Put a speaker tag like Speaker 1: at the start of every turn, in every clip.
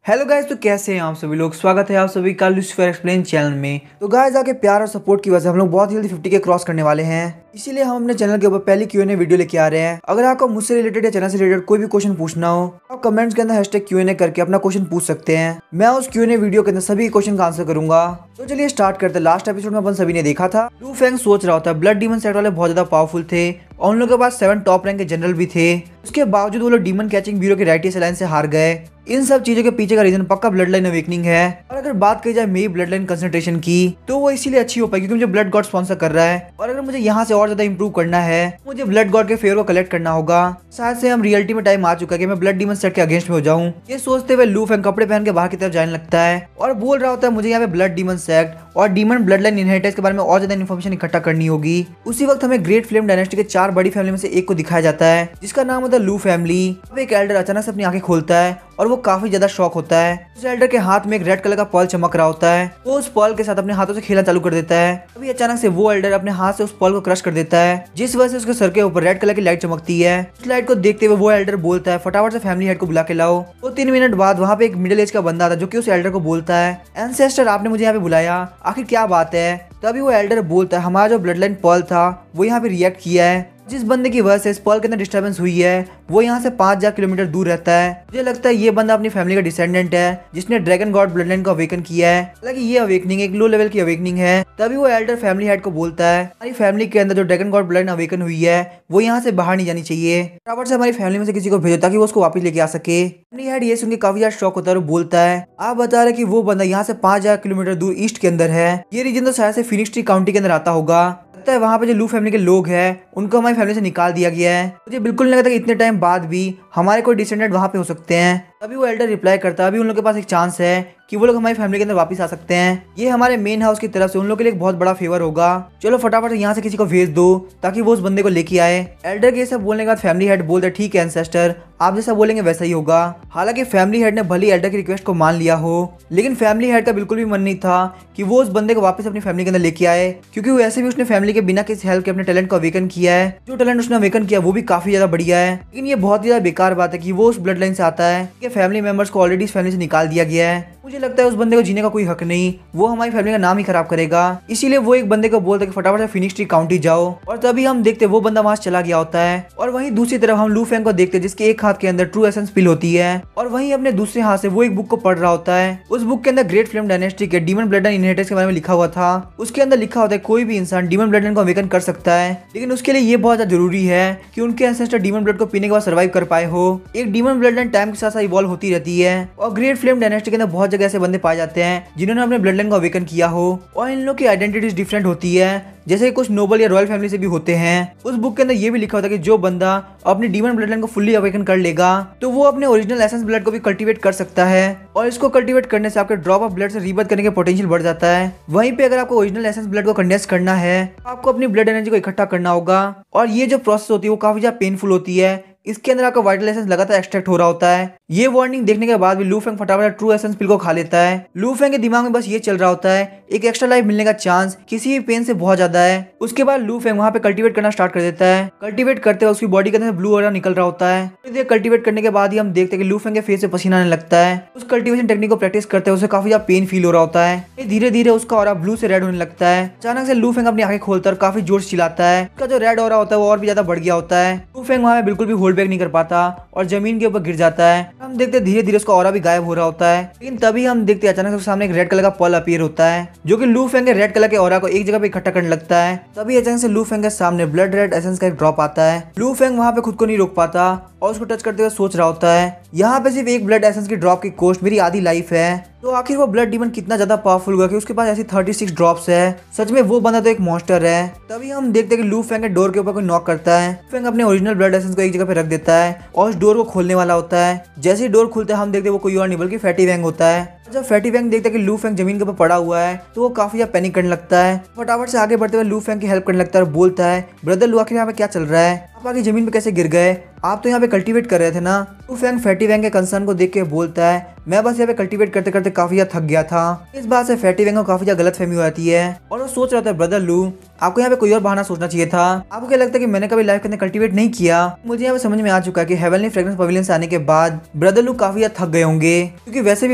Speaker 1: Hello guys, तो कैसे हैं आप सभी लोग। स्वागत है आप सभी का लूसीफर एक्सप्लेन चैनल में। तो गाइस, आपके प्यार और सपोर्ट की वजह से हम लोग बहुत जल्दी 50 के क्रॉस करने वाले हैं, इसीलिए हम अपने चैनल के ऊपर पहली Q&A वीडियो लेके आ रहे हैं। अगर आपको मुझसे रिलेटेड या चैनल से रिलेटेड कोई भी क्वेश्चन पूछना हो, आप कमेंट्स के अंदर #Q&A करके अपना क्वेश्चन पूछ सकते हैं। मैं उस Q&A वीडियो के अंदर सभी क्वेश्चन का आंसर करूंगा। तो चलिए स्टार्ट करते हैं। लास्ट एपिसोड में अपन सभी ने देखा था, लू फेंग सोच रहा होता है ब्लड डीमन सेट वाले बहुत ज्यादा पावरफुल थे और उन लोगों के पास 7 टॉप रैंक के जनरल भी थे। उसके बावजूद वो लोग डीमन कैचिंग ब्यूरो के राइटियस अलायंस से हार गए। इन सब चीजों के पीछे का रीजन पक्का ब्लड लाइन अवेकनिंग है। और अगर बात की जाए मेरी ब्लड लाइन कंसंट्रेशन की, तो वो इसीलिए अच्छी हो पाई क्योंकि मुझे ब्लड गॉड स्पॉन्सर कर रहा है। और अगर मुझे यहाँ से और ज्यादा इंप्रूव करना है, मुझे ब्लड गॉड के फेवर को कलेक्ट करना होगा। शायद से हम रियलिटी में टाइम आ चुका है कि मैं ब्लड डीमन सेट के अगेंस्ट में हो जाऊं। ये सोचते हुए लू फेंग कपड़े पहन के बाहर की तरफ जाने लगता है और बोल रहा होता है मुझे यहाँ पे ब्लड डीमन सेट और डीमन ब्लड लाइन इनहेरिटेंस के बारे में और ज्यादा इन्फॉर्मेशन इकट्ठा करनी होगी। उसी वक्त हमें ग्रेट फ्लेम डायनेस्टी के 4 बड़ी फैमिली में से एक को दिखाया जाता है, जिसका नाम होता है लू फैमिली। अब एक एल्डर अचानक से अपनी आंखें खोलता है और वो काफी ज्यादा शॉक होता है। उस एल्डर के हाथ में एक रेड कलर का पर्ल चमक रहा होता है। वो उस पर्ल के साथ अपने हाथों से खेलना चालू कर देता है। अभी अचानक से वो एल्डर अपने हाथ से उस पर्ल को क्रश कर देता है, जिस वजह से उसके सर के ऊपर रेड कलर की लाइट चमकती है। उस लाइट को देखते हुए वो एल्डर बोलता है फटाफट से फैमिली हेड को बुला के लाओ। तो 3 मिनट बाद वहाँ पे एक मिडिल एज का बंदा आता है जो कि उस एल्डर को बोलता है एंसेस्टर आपने मुझे यहाँ पे बुलाया, आखिर क्या बात है। तभी वो एल्डर बोलता है हमारा जो ब्लड लाइन पर्ल था वो यहाँ पे रिएक्ट किया है। जिस बंदे की वजह से इस पर्ल के अंदर डिस्टर्बेंस हुई है वो यहाँ से 5000 किलोमीटर दूर रहता है। मुझे लगता है ये बंदा अपनी फैमिली का डिसेंडेंट है जिसने ड्रैगन गॉड ब्लड लाइन को अवेकन किया है। हालांकि ये अवेकनिंग एक लो लेवल की अवेकनिंग है। तभी वो एल्डर फैमिली हेड को बोलता है हमारी फैमिली के अंदर जो dragon God blood line awaken हुई है वो यहाँ से बाहर नहीं जानी चाहिए। फटाफट से हमारी फैमिली में से किसी को भेजो ताकि वो उसको वापस लेके आ सके। फैमिली हेड ये सुन के काफी ज्यादा शॉक होता है और बोलता है आप बता रहे कि वो बंदा यहाँ से 5000 किलोमीटर दूर ईस्ट के अंदर है। ये रीजन तो शायद से फिनिक्स ट्री काउंटी के अंदर आता होगा। लगता है वहाँ पे जो लू फैमिली के लोग हैं उनको हमारी फैमिली से निकाल दिया गया है। मुझे बिल्कुल नहीं लगता कि इतने टाइम बाद भी हमारे कोई डिसेंडेंट वहाँ पे हो सकते हैं। तभी वो एल्डर रिप्लाई करता है अभी उन लोगों के पास एक चांस है कि वो लोग हमारी फैमिली के अंदर वापस आ सकते हैं। ये हमारे मेन हाउस की तरफ से उन लोगों के लिए एक बहुत बड़ा फेवर होगा। चलो फटाफट यहाँ से किसी को भेज दो ताकि वो उस बंदे को लेके आए। एल्डर के सब बोलने के बाद फैमिली हेड बोलता है ठीक है एंसेस्टर, आप जैसा बोलेंगे वैसा ही होगा। हालांकि फैमिली हेड ने भले एल्डर की रिक्वेस्ट को मान लिया हो, लेकिन फैमिली हेड का बिल्कुल भी मन नहीं था कि वो उस बंदे को वापस अपनी फैमिली के अंदर लेके आए, क्योंकि वैसे भी उसने फैमिली के बिना किसी हेल्प के अपने टैलेंट को अवेकन किया है। जो टैलेंट उसने अवेकन किया वो भी काफी ज्यादा बढ़िया है। लेकिन ये बहुत ज्यादा बेकार बात है कि वो उस ब्लड लाइन से आता है कि फैमिली मेंबर्स को ऑलरेडी इस फैमिली से निकाल दिया गया है। मुझे लगता है उस बंदे को जीने का कोई हक नहीं, वो हमारी फैमिली का नाम ही खराब करेगा। इसीलिए वो एक बंदे को बोलता है कि फटाफट से फिनिक्स ट्री काउंटी जाओ। और तभी हम देखते वो बंदा वहां चला गया होता है। और वहीं दूसरी तरफ हम लू फेंग को देखते हैं जिसके एक हाथ के अंदर ट्रू एसेंस पिल होती है और वहीं अपने दूसरे हाथ से वो एक बुक को पढ़ रहा होता है। उस बुक के अंदर ग्रेट फ्लेम डायनेस्टी के डीमन ब्लड लाइन इनहेरिटेंस के बारे में लिखा हुआ था। उसके अंदर लिखा होता है कोई भी इंसान डीमन ब्लड लाइन को अवेकन कर सकता है, लेकिन उसके लिए ये बहुत ज्यादा जरूरी है कि उनके एंसेस्टर डीमन ब्लड को पीने के बाद सर्वाइव कर पाए हो। एक डीमन ब्लड लाइन टाइम के साथ साथ इवॉल्व होती रहती है और ग्रेट फ्लेम डायनेस्टी के अंदर बहुत जगह ऐसे बंदे पाए जाते हैं जिन्होंने अपने ब्लड लाइन को अवेकन किया हो और इन लोगों की आइडेंटिटीज डिफरेंट होती है, जैसे कुछ नोबल या रॉयल फैमिली से भी होते हैं। उस बुक के अंदर ये भी लिखा होता है कि जो बंदा अपनी डीमन ब्लड लाइन को फुल्ली अवेकन कर लेगा तो वो अपने ओरिजिनल एसेंस ब्लड को भी कल्टीवेट कर सकता है और इसको कल्टीवेट करने से आपके ड्रॉप ऑफ ब्लड से रीबर्थ करने के पोटेंशियल बढ़ जाता है। वहीं पे अगर आपको ओरिजिनल एसेंस ब्लड को कंडेंस करना है तो आपको अपनी ब्लड एनर्जी को इकट्ठा करना होगा और ये जो प्रोसेस होती है वो काफी ज्यादा पेनफुल होती है। इसके अंदर आपका वाइटल एसेंस लगातार एक्सट्रैक्ट हो रहा होता है। ये वार्निंग देखने के बाद भी लू फेंग फटाफट ट्रू एसेंस पिल को खा लेता है। लू फेंग के दिमाग में बस ये चल रहा होता है एक एक्स्ट्रा लाइफ मिलने का चांस किसी भी पेन से बहुत ज्यादा है। उसके बाद लू फेंग वहाँ पे कल्टीवेट करना स्टार्ट कर देता है। कल्टीवेट करते हुए उसकी बॉडी के अंदर ब्लू ऑरा निकल रहा होता है। कल्टीवेट करने के बाद ही हम देखते हैं कि लू फेंग के फेस से पसीना आने लगता है। उस कल्टीवेशन टेक्निक को प्रैक्टिस करते हुए उसे काफी ज्यादा पेन फील हो रहा होता है। धीरे धीरे उसका ऑरा ब्लू से रेड होने लगता है। अचानक से लू फेंग अपनी आंखें खोलता है और काफी जोर से चिल्लाता है। उसका जो रेड ऑरा होता है वो और भी ज्यादा बढ़ गया होता है। लू फेंग वहाँ बिल्कुल भी होल्ड बैक नहीं कर पाता और जमीन के ऊपर गिर जाता है। हम देखते धीरे धीरे उसका ऑरा भी गायब हो रहा होता है। लेकिन तभी हम देखते अचानक से सामने एक रेड कलर का पर्ल अपीयर होता है जो कि लू फेंग के रेड कलर के ऑरा को एक जगह पे इकट्ठा करने लगता है। तभी अचानक से लू फेंग के सामने ब्लड रेड एसेंस का एक ड्रॉप आता है। लू फेंग वहाँ पे खुद को नहीं रोक पाता और उसको टच करते हुए सोच रहा होता है यहाँ पे सिर्फ एक ब्लड एसेंस की ड्रॉप की कॉस्ट मेरी आधी लाइफ है। तो आखिर वो ब्लड डीमन कितना ज्यादा पावरफुल हुआ कि उसके पास ऐसी 36 ड्रॉप्स है। सच में वो बंदा तो एक मॉन्स्टर है। तभी हम देखते हैं कि लू फेंग के डोर के ऊपर कोई नॉक करता है। फेंग अपने ओरिजिनल ब्लड एसेंस को एक जगह पे रख देता है और उस डोर को खोलने वाला होता है। जैसे ही डोर खुलता है हम देखते हैं वो कोई और नहीं बल्कि फैटी वैंग होता है। जब फैटी वैंग देखता है कि लू फेंग जमीन के ऊपर पड़ा हुआ है तो वो काफी ज्यादा पैनिक करने लगता है। फटाफट से आगे बढ़ते हुए लू फेंग की हेल्प करने लगता है और बोलता है ब्रदर लू आखिर यहाँ पे क्या चल रहा है, आप आगे जमीन पे कैसे गिर गए, आप तो यहाँ पे कल्टीवेट कर रहे थे ना। लू फेंग फैटी वैंग के कंसर्न को देख के बोलता है मैं बस यहाँ पे कल्टीवेट करते करते काफी ज्यादा थक गया था। इस बात से फैटी वैंग को काफी ज्यादा गलतफहमी हो जाती है और वो सोच रहा था ब्रदर लू आपको यहाँ पे कोई और बहाना सोचना चाहिए था। आपको क्या लगता है कि मैंने कभी लाइफ के अंदर कल्टीवेट नहीं किया? मुझे यहाँ पे समझ में आ चुका है कि हेवनली फ्रेग्रेंस पवेलियन से आने के बाद ब्रदर लू काफी ज्यादा थक गए होंगे, क्योंकि वैसे भी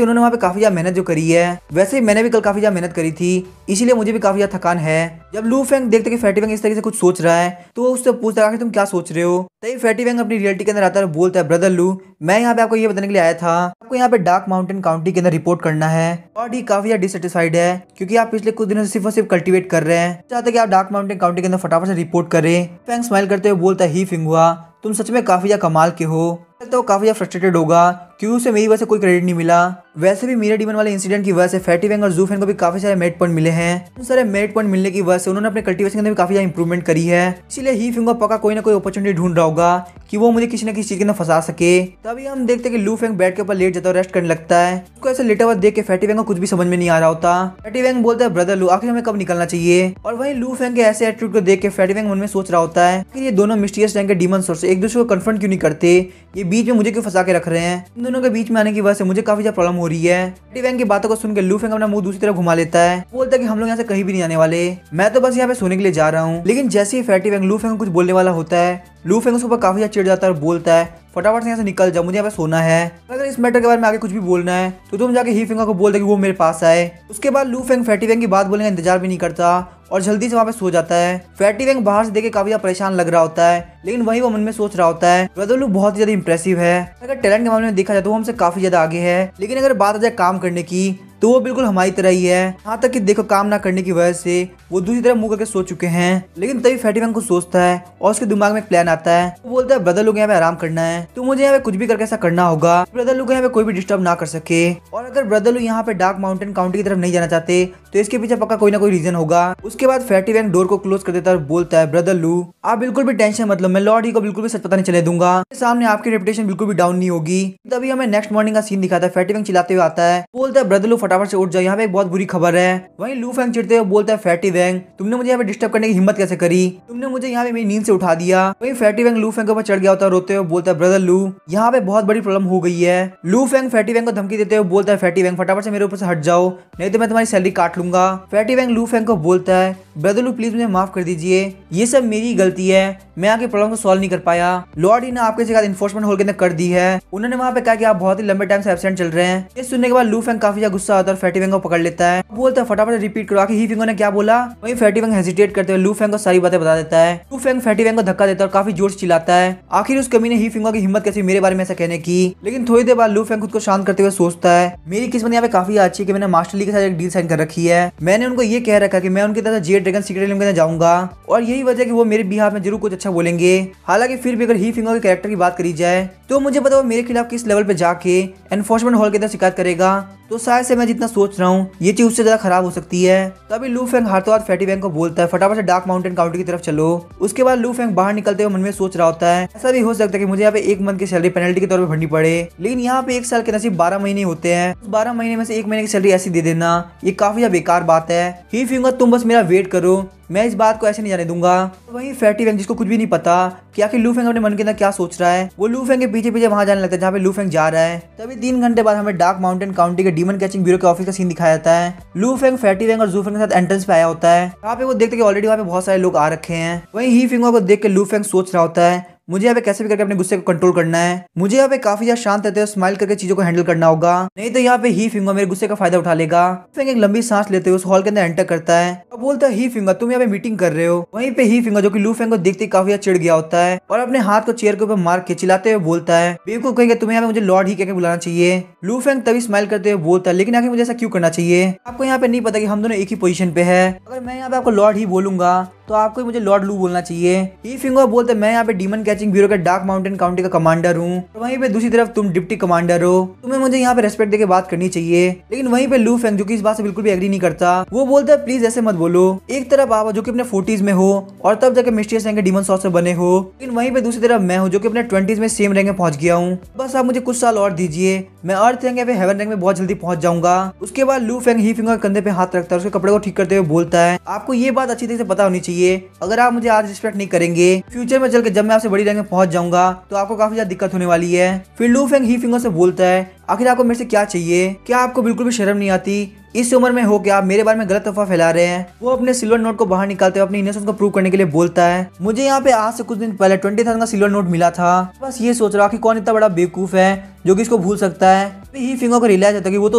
Speaker 1: उन्होंने वहाँ पे काफी ज्यादा मेहनत जो करी है, वैसे ही मैंने भी कल काफी ज्यादा मेहनत करी थी, इसीलिए मुझे भी काफी ज्यादा थकान है। जब लू फेंग देखते कि फैटी वैंग इस तरीके से कुछ सोच रहा है तो वो उससे पूछता है तुम क्या सोच रहे हो। तभी फैटी वैंग अपनी रियलिटी के अंदर आता है और बोलता है ब्रदर लू मैं यहाँ पे आपको ये बताने के लिए आया था, आपको यहाँ पे डार्क माउंटेन काउंटी के अंदर रिपोर्ट करना है। और ही काफी ज्यादा डिससेटिस्फाइड है क्योंकि आप पिछले कुछ दिनों से सिर्फ और सिर्फ कल्टीवेट कर रहे हैं, चाहते कि आप डार्क माउंटेन काउंटी के अंदर फटाफट से रिपोर्ट करें। फैंग स्माइल करते हुए बोलता है ही फिंगुआ तुम सच में काफी ज्यादा कमाल के हो। तो काफी ज्यादा फ्रस्ट्रेटेड होगा क्योंकि उसे मेरी वजह से कोई क्रेडिट नहीं मिला। वैसे भी मीरा डीमन वाले इंसिडेंट की वजह से फैटी वैंग और जू फेंग को भी काफी सारे मेरिट पॉइंट मिले हैं। उन सारे मेरिट पॉइंट मिलने की वजह से उन्होंने अपने कल्टीवेशन के अंदर भी काफी ज्यादा इंप्रूवमेंट करी है। इसीलिए ही फिंग पक्का कोई ना कोई अपॉर्चुनिटी ढूंढ रहा होगा कि वो मुझे किसी न किसी चीज के अंदर फंसा सके। तभी हम देखते हैं कि लू फेंग बेड के ऊपर लेट जाता है और रेस्ट करने लगता है। उसको ऐसे लेटा हुआ देख के फैटी वैंग को कुछ भी समझ में नहीं आ रहा होता। फैटी वैंग बोलता है ब्रदर लू आखिर हमें कब निकलना चाहिए? और वहीं लू फेंग के ऐसे एटीट्यूड को देख के फैटी वैंग मन में सोच रहा होता है कि ये दोनों मिस्टीरियस रैंक के डीमन सोर्स एक दूसरे को कन्फ्रंट क्यों नहीं करते, ये बीच में मुझे क्यों फंसा के रख रहे हैं। इन दोनों के बीच में आने की वजह से मुझे काफी ज्यादा प्रॉब्लम हो रही है। फैटी वैंग की बातों को सुनकर लू फेंग अपना मुंह दूसरी तरफ घुमा लेता है, बोलता है कि हम लोग यहाँ से कहीं भी नहीं आने वाले, मैं तो बस यहाँ पे सोने के लिए जा रहा हूँ। लेकिन जैसे ही फैटी वैंग लू फेंग को कुछ बोलने वाला होता है, लू फेंग उसके ऊपर काफी ज्यादा चिढ़ जाता है और बोलता है फटाफट से यहाँ से निकल जाओ, मुझे यहाँ पे सोना है। अगर इस मैटर के बारे में आगे कुछ भी बोलना है तो तुम जाके ही फिंगर को बोल दे कि वो मेरे पास आए। उसके बाद लू फेंग फैटी वैंग की बात बोलने का इंतजार भी नहीं करता और जल्दी से वहाँ पे सो जाता है। फैटी वैंग बाहर से देखे काफी ज्यादा परेशान लग रहा होता है, लेकिन वही वो मन में सोच रहा होता है ब्रदर लू बहुत ही ज्यादा इंप्रेसिव है। अगर टैलेंट के मामले में देखा जाए तो वो हमसे काफी ज्यादा आगे है, लेकिन अगर बात आ जाए काम करने की तो वो बिल्कुल हमारी तरह ही है। यहाँ तक कि देखो काम ना करने की वजह से वो दूसरी तरफ मुंह करके सो चुके हैं। लेकिन तभी फैटी वैंग को सोचता है और उसके दिमाग में एक प्लान आता है। वो बोलता है ब्रदर लोग यहाँ पे आराम करना है तो मुझे यहाँ पे कुछ भी करके ऐसा करना होगा ब्रदर लोग यहाँ पे कोई भी डिस्टर्ब ना कर सके। और अगर ब्रदर लोग यहाँ पे डार्क माउंटेन काउंटी की तरफ नहीं जाना चाहते तो इसके पीछे पक्का कोई ना कोई रीजन होगा। उसके बाद फैटी वैंग डोर को क्लोज कर देता है और बोलता है ब्रदर लू आप बिल्कुल भी टेंशन मतलब मैं लॉर्ड ही को बिल्कुल भी सच पता नहीं चले दूंगा, सामने आपकी रेपुटेशन बिल्कुल भी डाउन नहीं होगी। तभी हमें नेक्स्ट मॉर्निंग का सीन दिखाता है। फैटी वैंग चिल्लाते हुए आता है, बोलता है ब्रदर लू फटाफट से उठ जाओ, यहाँ पे एक बहुत बुरी खबर है। वहीं लू फेंग चिढ़ते हुए बोलता है फैटी वैंग तुमने मुझे यहाँ पे डिस्टर्ब करने की हिम्मत कैसे करी, तुमने मुझे यहाँ पे मेरी नींद से उठा दिया। वहीं फैटी वैंग लू फेंग के ऊपर चढ़ गया होता है, रोते हुए बोलता है ब्रदर लू यहाँ पे बहुत बड़ी प्रॉब्लम हो गई है। लू फेंग फैटी वैंग को धमकी देते हुए बोलता है फैटी वैंग फटाफट से मेरे ऊपर से हट जाओ नहीं तो मैं तुम्हारी सैलरी काट लूंगा। फैटी वैंग लू फेंग को बोलता है ब्रदर लू प्लीज मुझे माफ कर दीजिए, ये सब मेरी गलती है, मैं आके प्रॉब्लम को सॉल्व नहीं कर पाया। लॉर्ड ही ने आपके साथ इन्फोर्समेंट होल के अंदर कर दी है, उन्होंने वहाँ पे कहा कि आप बहुत ही लंबे टाइम से एब्सेंट चल रहे हैं। ये सुनने के बाद लू फेंग काफी ज्यादा गुस्सा आता है और फैटी वैंग को पकड़ लेता है, बोलता है फटाफट रिपीट करो आखिर ही फिंगर ने क्या बोला। वहीं फैटी वैंग हेजिटेट करते हुए लू फेंग को सारी बातें बता देता है। लू फेंग फैटी वैंग को धक्का देता है और काफी जोर से चिल्लाता है आखिर उस कमीने ही फिंगर की हिम्मत कैसी मेरे बारे में ऐसा कहने की। लेकिन थोड़ी देर बाद लू फेंग खुद को शांत करते हुए सोचता है मेरी किस्मत यहाँ पे काफी अच्छी है कि मैंने मास्टर ली के साथ एक डील साइन कर रखी है। मैंने उनको ये कह रखा कि मैं उनकी तरह जेड ड्रैगन सीक्रेट रूम के अंदर जाऊंगा और यही वजह कि वो मेरे बिहाफ में जरूर कुछ अच्छा बोलेंगे। हालांकि फिर भी अगर ही फिंगर के कैरेक्टर की बात करी जाए तो मुझे पता वो मेरे खिलाफ किस लेवल पे जाके एनफोर्समेंट हॉल के अंदर शिकायत करेगा, तो शायद से मैं जितना सोच रहा हूँ ये चीज उससे ज्यादा खराब हो सकती है। तभी लू फेंग हाथों हाथ फैटी वैंग को बोलता है फटाफट से डार्क माउंटेन काउंटी की तरफ चलो। उसके बाद लू फेंग बाहर निकलते हुए मन में सोच रहा होता है ऐसा भी हो सकता है कि मुझे यहाँ पे एक मंथ की सैलरी पेनल्टी के तौर पर भरनी पड़े, लेकिन यहाँ पे एक साल के नसीब 12 महीने होते हैं, 12 महीने में से एक महीने की सैलरी ऐसी दे देना ये काफी ज्यादा बेकार बात है। ही फिंगर तुम बस मेरा वेट करो, मैं इस बात को ऐसे नहीं जाने दूंगा। वहीं फैटी वैंग जिसको कुछ भी नहीं पता कि आखिर लू फेंग अपने मन के अंदर क्या सोच रहा है, वो लू फेंग के पीछे पीछे वहां जाने लगता है जहाँ पे लू फेंग जा रहा है। तभी 3 घंटे बाद हमें डार्क माउंटेन काउंटी के डीमन कैचिंग ब्यूरो के ऑफिस का सीन दिखाया जाता है। लू फेंग फैटी वैंग और जू फेंग के साथ एंट्रेंस पे आया होता है, यहाँ पे वो देखते कि ऑलरेडी वहाँ पे बहुत सारे लोग आ रखे हैं। वहीं ही फिंगर को देख के लू फेंग सोच रहा होता है मुझे यहाँ पे कैसे भी करके अपने गुस्से को कंट्रोल करना है, मुझे यहाँ पे काफी ज्यादा शांत रहते हुए स्माइल करके चीजों को हैंडल करना होगा, नहीं तो यहाँ पे ही फिंगर मेरे गुस्से का फायदा उठा लेगा। फिंगर एक लंबी सांस लेते हुए उस हॉल के अंदर एंटर करता है और बोलता है ही फिंगर तुम यहाँ पे मीटिंग कर रहे हो। वहीं पे ही फिंगर जो कि लू फेंग को देखते काफी ज्यादा चिढ़ गया होता है और अपने हाथ को चेयर के ऊपर मार के चिल्लाते हुए बोलता है बेवकूफ कहेंगे तुम्हें यहाँ पे मुझे लॉर्ड ही कहकर बुलाना चाहिए। लू फेंग तभी स्माइल करते हुए बोलता है लेकिन आखिर मुझे ऐसा क्यों करना चाहिए, आपको यहाँ पे नहीं पता कि हम दोनों एक ही पोजीशन पे है, अगर मैं यहाँ पे आपको लॉर्ड ही बोलूंगा तो आपको मुझे लॉर्ड लू बोलना चाहिए। ही फिंगर बोलते मैं यहाँ पे डीमन कैचिंग ब्यूरो के डार्क माउंटेन काउंटी का कमांडर हूँ और वहीं पे दूसरी तरफ तुम डिप्टी कमांडर हो, तुम्हें मुझे यहाँ पे रेस्पेक्ट देके बात करनी चाहिए। लेकिन वहीं पे लू फेंग जो कि इस बात से बिल्कुल भी एग्री नहीं करता, वो बोलता है प्लीज ऐसे मत बोलो, एक तरफ आप जो कि अपने 40s में हो और तब जाके मिस्टीरियस रैंक के डीमन सॉर्सर बने हो, लेकिन वहीं पे दूसरी तरफ मैं हूँ जो कि अपने 20s में सेम रैंक में पहुंच गया हूँ, बस आप मुझे कुछ साल और दीजिए, मैं अर्थ रैंक या फिर हेवन रैंक में बहुत जल्दी पहुंच जाऊंगा। उसके बाद लू फेंग ही फिंगर कंधे पे हाथ रखता है, उसके कपड़े को ठीक करते हुए बोलता है आपको ये बात अच्छी तरह से पता होनी चाहिए, अगर आप मुझे आज रिस्पेक्ट नहीं करेंगे फ्यूचर में चल के जब मैं आपसे बड़ी रैंक में पहुंच जाऊंगा तो आपको काफी ज्यादा दिक्कत होने वाली है। फिर लू फेंग ही फिंगर से बोलता है आखिर आपको मेरे से क्या चाहिए? क्या आपको बिल्कुल भी शर्म नहीं आती? इस उम्र में हो क्या आप मेरे बारे में गलत अफवाह फैला रहे हैं? वो अपने सिल्वर नोट को बाहर निकालते हुए अपनी इनोसेंस को प्रूव करने के लिए बोलता है, मुझे यहाँ पे आज से कुछ दिन पहले 20,000 का सिल्वर नोट मिला था। बस ये सोच रहा कि कौन इतना बड़ा बेवकूफ है जो कि इसको भूल सकता है। ही फिंगो को रियलाइज होता है कि वो तो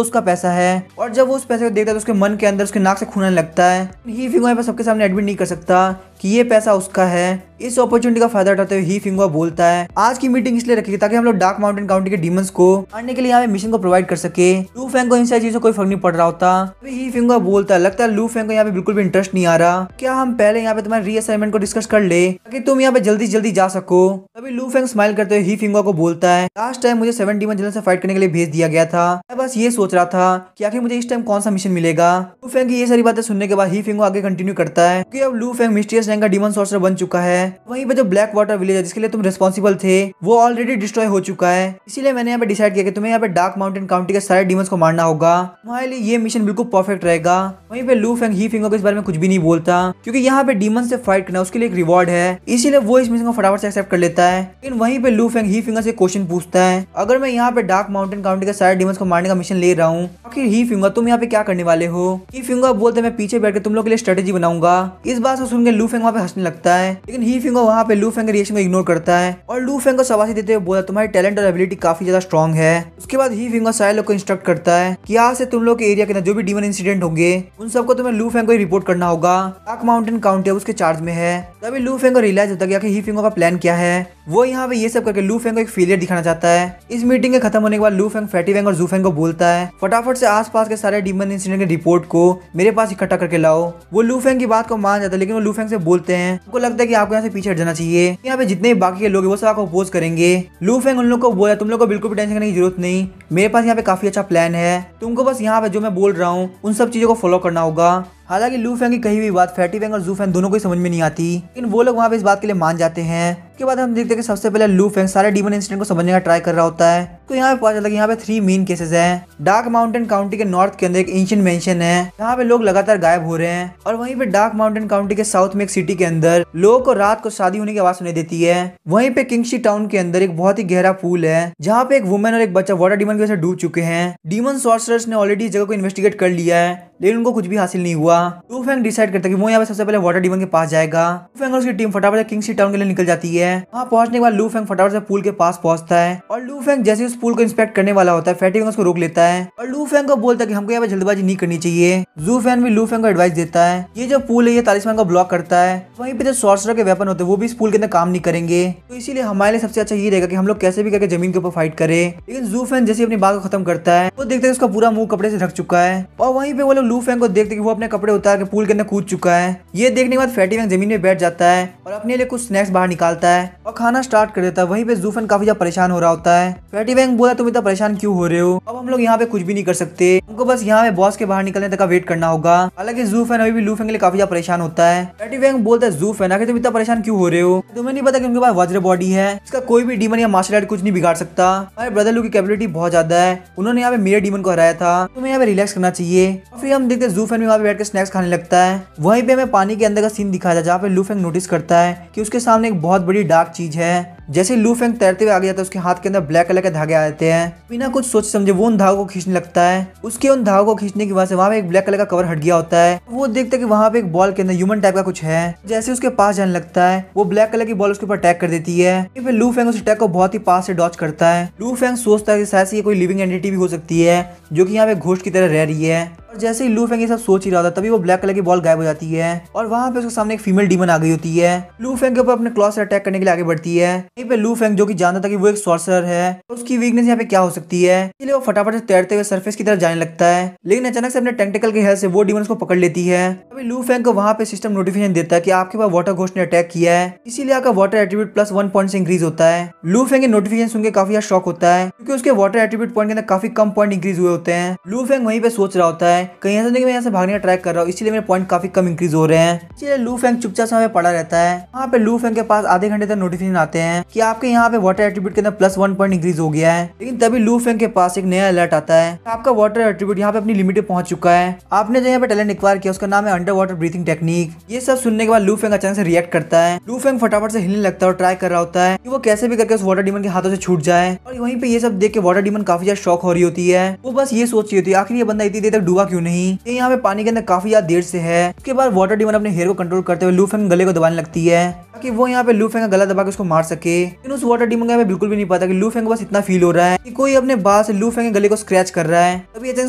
Speaker 1: उसका पैसा है, और जब वो उस पैसे को देखता है तो उसके मन के अंदर उसके नाक से खून आने लगता है। ही फिंगो यहाँ पे सबके सामने एडमिट नहीं कर सकता कि ये पैसा उसका है। इस अपॉर्चुनिटी का फायदा उठाते हुए ही फिंगो बोलता है, आज की मीटिंग इसलिए रखी ताकि हम लोग डार्क माउंटेन काउंटी के डीमंस को मारने के लिए यहाँ पे मिशन को प्रोवाइड कर सके। लू फेंग को इन सारी चीजों कोई फर्क नहीं पड़ रहा होता। ही फिंगो बोलता है, लगता है लू फेंग को यहाँ पे बिल्कुल भी इंटरेस्ट नहीं आ रहा। क्या हम पहले यहाँ पे तुम्हारे रीअसाइनमेंट को डिस्कस कर ले ताकि तुम यहाँ पे जल्दी जल्दी जा सको? तभी लू फेंग स्माइल करते हुए ही फिंगो को बोलता है, लास्ट टाइम मुझे 7 डीमन जनरल से फाइट करने के लिए भेज दिया गया था। मैं बस ये सोच रहा था कि आखिर मुझे इस टाइम कौन सा मिशन मिलेगा। लू फेंग की ये सारी बातें सुनने के बाद ही फिंगो आगे कंटिन्यू करता है कि अब लू फेंग मिस्टीरियस रैंक का डीमन सॉर्सर बन चुका है। वहीं पे जो ब्लैक वाटर विलेज है जिसके लिए तुम रिस्पॉन्सिबल थे वो ऑलरेडी डिस्ट्रॉय हो चुका है। इसीलिए मैंने यहाँ पे डिसाइड किया कि तुम्हें यहाँ पे डार्क माउंटेन काउंटी के सारे डीमंस को मारना होगा। तुम्हारे लिए ये मिशन बिल्कुल परफेक्ट रहेगा। वहीं पे लू फेंग ही फिंगो के इस बारे में कुछ भी नहीं बोलता क्योंकि यहाँ पे डीमन से फाइट करना उसके लिए एक रिवॉर्ड है, इसीलिए वो इस मिशन को फटाफट से एक्सेप्ट कर लेता है। लेकिन वहीं पे लू फेंग ही फिंगर से क्वेश्चन पूछता है, अगर मैं यहाँ पे डार्क माउंटेन काउंटी के सारे डीमंस को मारने का मिशन ले रहा हूँ, आखिर ही फिंगर तुम यहाँ पे क्या करने वाले हो? ही फिंगर बोलते मैं पीछे बैठ के तुम लोग के लिए स्ट्रेटेजी बनाऊंगा। इस बात को सुनकर लू फेंग वहाँ पे हंसने लगता है, लेकिन ही फिंगर वहाँ पे लू फेंग के रिएक्शन को इग्नोर करता है और लू फेंग को शाबाशी देते हुए बोला, तुम्हारी टैलेंट और एबिलिटी काफी ज्यादा स्ट्रॉन्ग है। उसके बाद ही फिंगर सारे लोग को इंस्ट्रक्ट करता है कि आज से तुम लोग के एरिया के अंदर जो भी डीमन इंसिडेंट होंगे उन सबको तुम्हें लू फेंग को ही रिपोर्ट करना होगा। डार्क माउंटेन काउंटी उसके चार्ज में है। तभी लू फेंग को रियलाइज होता है कि ही फिंगर का प्लान क्या है। वो यहाँ पे ये सब करके लू फेंग को एक फेलियर दिखाना चाहता है। इस मीटिंग के खत्म होने के बाद लू फेंग फैटी वेंग और जू फेंग को बोलता है, फटाफट से आसपास के सारे डीमन इंसिडेंट के रिपोर्ट को मेरे पास इकट्ठा करके लाओ। वो लू फेंग की बात को मान जाता है, लेकिन वो लू फेंग से बोलते हैं उनको लगता है कि आपको यहाँ से पीछे हट जाना चाहिए, यहाँ पे जितने भी बाकी के लोग हैं वो सब आपको अपोज करेंगे। लू फेंग उन लोग को बोला, तुम लोग को बिल्कुल भी टेंशन करने की जरूरत नहीं, मेरे पास यहाँ पे काफी अच्छा प्लान है, तुमको बस यहाँ पे जो मैं बोल रहा हूँ उन सब चीजों को फॉलो करना होगा। हालांकि लू फेंग की कही हुई बात फैटी वेंग और जू फेंग दोनों को समझ में नहीं आती, लेकिन वो लोग वहाँ पे इस बात के लिए मान जाते हैं। उसके बाद हम देखते हैं कि सबसे पहले लू फेंग सारे डीमन इंसिडेंट को समझने का ट्राई कर रहा होता है। तो यहाँ पे पता चलता है कि यहाँ पे 3 मेन केसेस हैं। डार्क माउंटेन काउंटी के नॉर्थ के अंदर एक एंशिएंट मेंशन है जहाँ पे लोग लगातार गायब हो रहे हैं, और वहीं पे डार्क माउंटेन काउंटी के साउथ में एक सिटी के अंदर लोगों को रात को शादी होने की आवाज सुनाई देती है। वहीं पे किंगशी टाउन के अंदर एक बहुत ही गहरा पूल है जहाँ पे एक वुमेन और एक बच्चा वाटर डीमन की वजह से डूब चुके हैं। डीमन सॉर्सरर्स ने ऑलरेडी इस जगह को इन्वेस्टिगेट कर लिया है, लेकिन उनको कुछ भी हासिल नहीं हुआ। लू फेंग डिसाइड करता है कि वो यहाँ पे सबसे पहले वाटर डीमन के पास जाएगा। लू फेंग और उसकी टीम फटाफट से किंगशी टाउन के लिए निकल जाती है। वहाँ पहुंचने के बाद लू फेंग फटाफट से पूल के पास पहुंचता है, और लू फेंग जैसे उस पूल को इंस्पेक्ट करने वाला होता है फैटी वेंग उसको रोक लेता है और लू फेंग को बोलता है कि हमको यहाँ पे जल्दबाजी नहीं करनी चाहिए। जू फेंग भी लू फेंग को एडवाइस देता है, ये जो पूल है ये तालिस्मान को ब्लॉक करता है, वहीं पे जो सॉर्सरर के वेपन होते हैं वो भी इस पूल के अंदर काम नहीं करेंगे, तो इसीलिए हमारे लिए सबसे अच्छा ये रहेगा कि हम लोग कैसे भी करके जमीन के ऊपर फाइट करें। लेकिन जू फेंग जैसे अपनी बात को खत्म करता है वो देखते हैं उसका पूरा मुंह कपड़े से ढक चुका है, और वहीं पे वो लोग लू फेंग को देखते कि वो अपने कपड़े उतार के पूल के अंदर कूद चुका है। ये देखने के बाद फैटी वेंग जमीन में बैठ जाता है और अपने लिए कुछ स्नैक्स बाहर निकालता है और खाना स्टार्ट कर देता है। वहीं पे जू फेंग काफी ज्यादा परेशान हो रहा होता है। फैटी वेंग बोला, तुम इतना परेशान क्यों हो रहे हो? अब हम लोग यहाँ पे कुछ भी नहीं कर सकते, हमको बस यहाँ पे बॉस के बाहर निकलने तक का वेट करना होगा। हालांकि जू फेंग अभी भी लू फेंग के लिए काफी ज्यादा परेशान होता है। फैटी वेंग बोलता है, जू फेंग आखिर तुम इतना परेशान क्यों हो रहे हो? तुम्हें नहीं पता कि उनके पास वज्र बॉडी है, इसका कोई भी डीमन या मार्शल आर्ट कुछ नहीं बिगाड़ सकता। हमारे ब्रदर लू की कैपेबिलिटी बहुत ज्यादा है, उन्होंने यहाँ पे मेरे डीमन को हराया था, तुम्हें यहाँ पे रिलैक्स करना चाहिए। और फिर हम देखते हैं जू फेंग भी वहाँ पे बैठ के स्नैक्स खाने लगता है। वहीं पे हमें पानी के अंदर का सीन दिखाया था जहाँ पे लू फेंग नोटिस करता है कि उसके सामने एक बहुत बड़ी डार्क चीज है। जैसे लू फेंग तैरते हुए आगे जाता है उसके हाथ के अंदर ब्लैक कलर के धागे आ जाते हैं। बिना कुछ सोच समझे वो उन धागों को खींचने लगता है। उसके उन धागों को खींचने की वजह से वहाँ पे एक ब्लैक कलर का कवर हट गया होता है। वो देखते हैं कि वहाँ पे एक बॉल के अंदर ह्यूमन टाइप का कुछ है। जैसे उसके पास जाने लगता है वो ब्लैक कलर की बॉल उसके ऊपर अटैक कर देती है। फिर लू फेंग उस अटैक को बहुत ही पास से डॉच करता है। लू फेंग सोचता है कि शायद ये कोई लिविंग एंटिटी भी हो सकती है जो कि यहाँ पे घोस्ट की तरह रह रही है। और जैसे ही लू फेंग ये सब सोच ही रहा था तभी वो ब्लैक कलर की बॉल गायब हो जाती है और वहाँ पे उसके सामने एक फीमेल डीमन आ गई होती है। लू फेंग के ऊपर अपने क्लॉ से अटैक करने के लिए आगे बढ़ती है। यहीं पे लू फेंग जो कि जानता था कि वो एक सॉर्सरर है तो उसकी वीकनेस यहाँ पे क्या हो सकती है, इसलिए वो फटाफट से तैरते हुए सरफेस की तरफ जाने लगता है। लेकिन अचानक से अपने टेंटिकल की हेल्प से वो डीमन को पकड़ लेती है। अभी लू फेंग को वहाँ पे सिस्टम नोटिफिकेशन देता है कि आपके पास वाटर घोस्ट ने अटैक किया है, इसीलिए आपका वाटर एट्रीब्यूट प्लस 1 पॉइंट से इंक्रीज होता है। लू फेंग के नोटिफिकेशन सुनकर काफी ज्यादा शॉक होता है क्योंकि उसके वाटर एट्रीब्यूट पॉइंट के अंदर काफी कम पॉइंट इंक्रीज हुए होते हैं। लू फेंग वहीं पे सोच रहा होता है कहीं ऐसा नहीं कि मैं यहाँ से भागने का ट्राई कर रहा हूँ, इसलिए मेरे पॉइंट काफी कम इंक्रीज हो रहे हैं। इसलिए लू फेंग चुपचाप समय पड़ा रहता है। वहाँ पे लू फेंग के पास आधे घंटे तक नोटिफिकेशन आते हैं कि आपके यहाँ पे वाटर एट्रीब्यूट के अंदर +1 पॉइंट इंक्रीज हो गया है। लेकिन तभी लू फेंग के पास एक नया अलर्ट आता है, आपका वाटर एट्रीब्यूट यहाँ पे अपनी लिमिट पे पहुंच चुका है। आपने जो यहाँ पे टैलेंट एक्वायर किया उसका नाम है अंडर वाटर ब्रीथिंग टेक्निक। ये सब सुनने के बाद लू फेंग अचानक से रिएक्ट करता है। लू फेंग फटाफट से हिलने लगता है और ट्राई कर रहा होता है कि वो कैसे भी करके उस वाटर डीमन के हाथों से छूट जाए। और वहीं पे ये सब देख के वाटर डीमन काफी ज्यादा शॉक हो रही होती है। वो बस ये सोच रही होती है आखिर ये बंदा इतनी देर तक डूबा क्यों नहीं, ये यहाँ पे पानी के अंदर काफी ज्यादा देर से है। उसके बाद वाटर डीमन अपने हेयर को कंट्रोल करते हुए लू फेंग गले को दबाने लगती है ताकि वो यहाँ पे लू फेंग का गला दबा के उसको मार सके। लेकिन उस वाटर डीमन का बिल्कुल भी नहीं पता कि लू फेंग को बस इतना फील हो रहा है कि कोई अपने बाल से लू फेंग के गले को स्क्रैच कर रहा है। तभी अचानक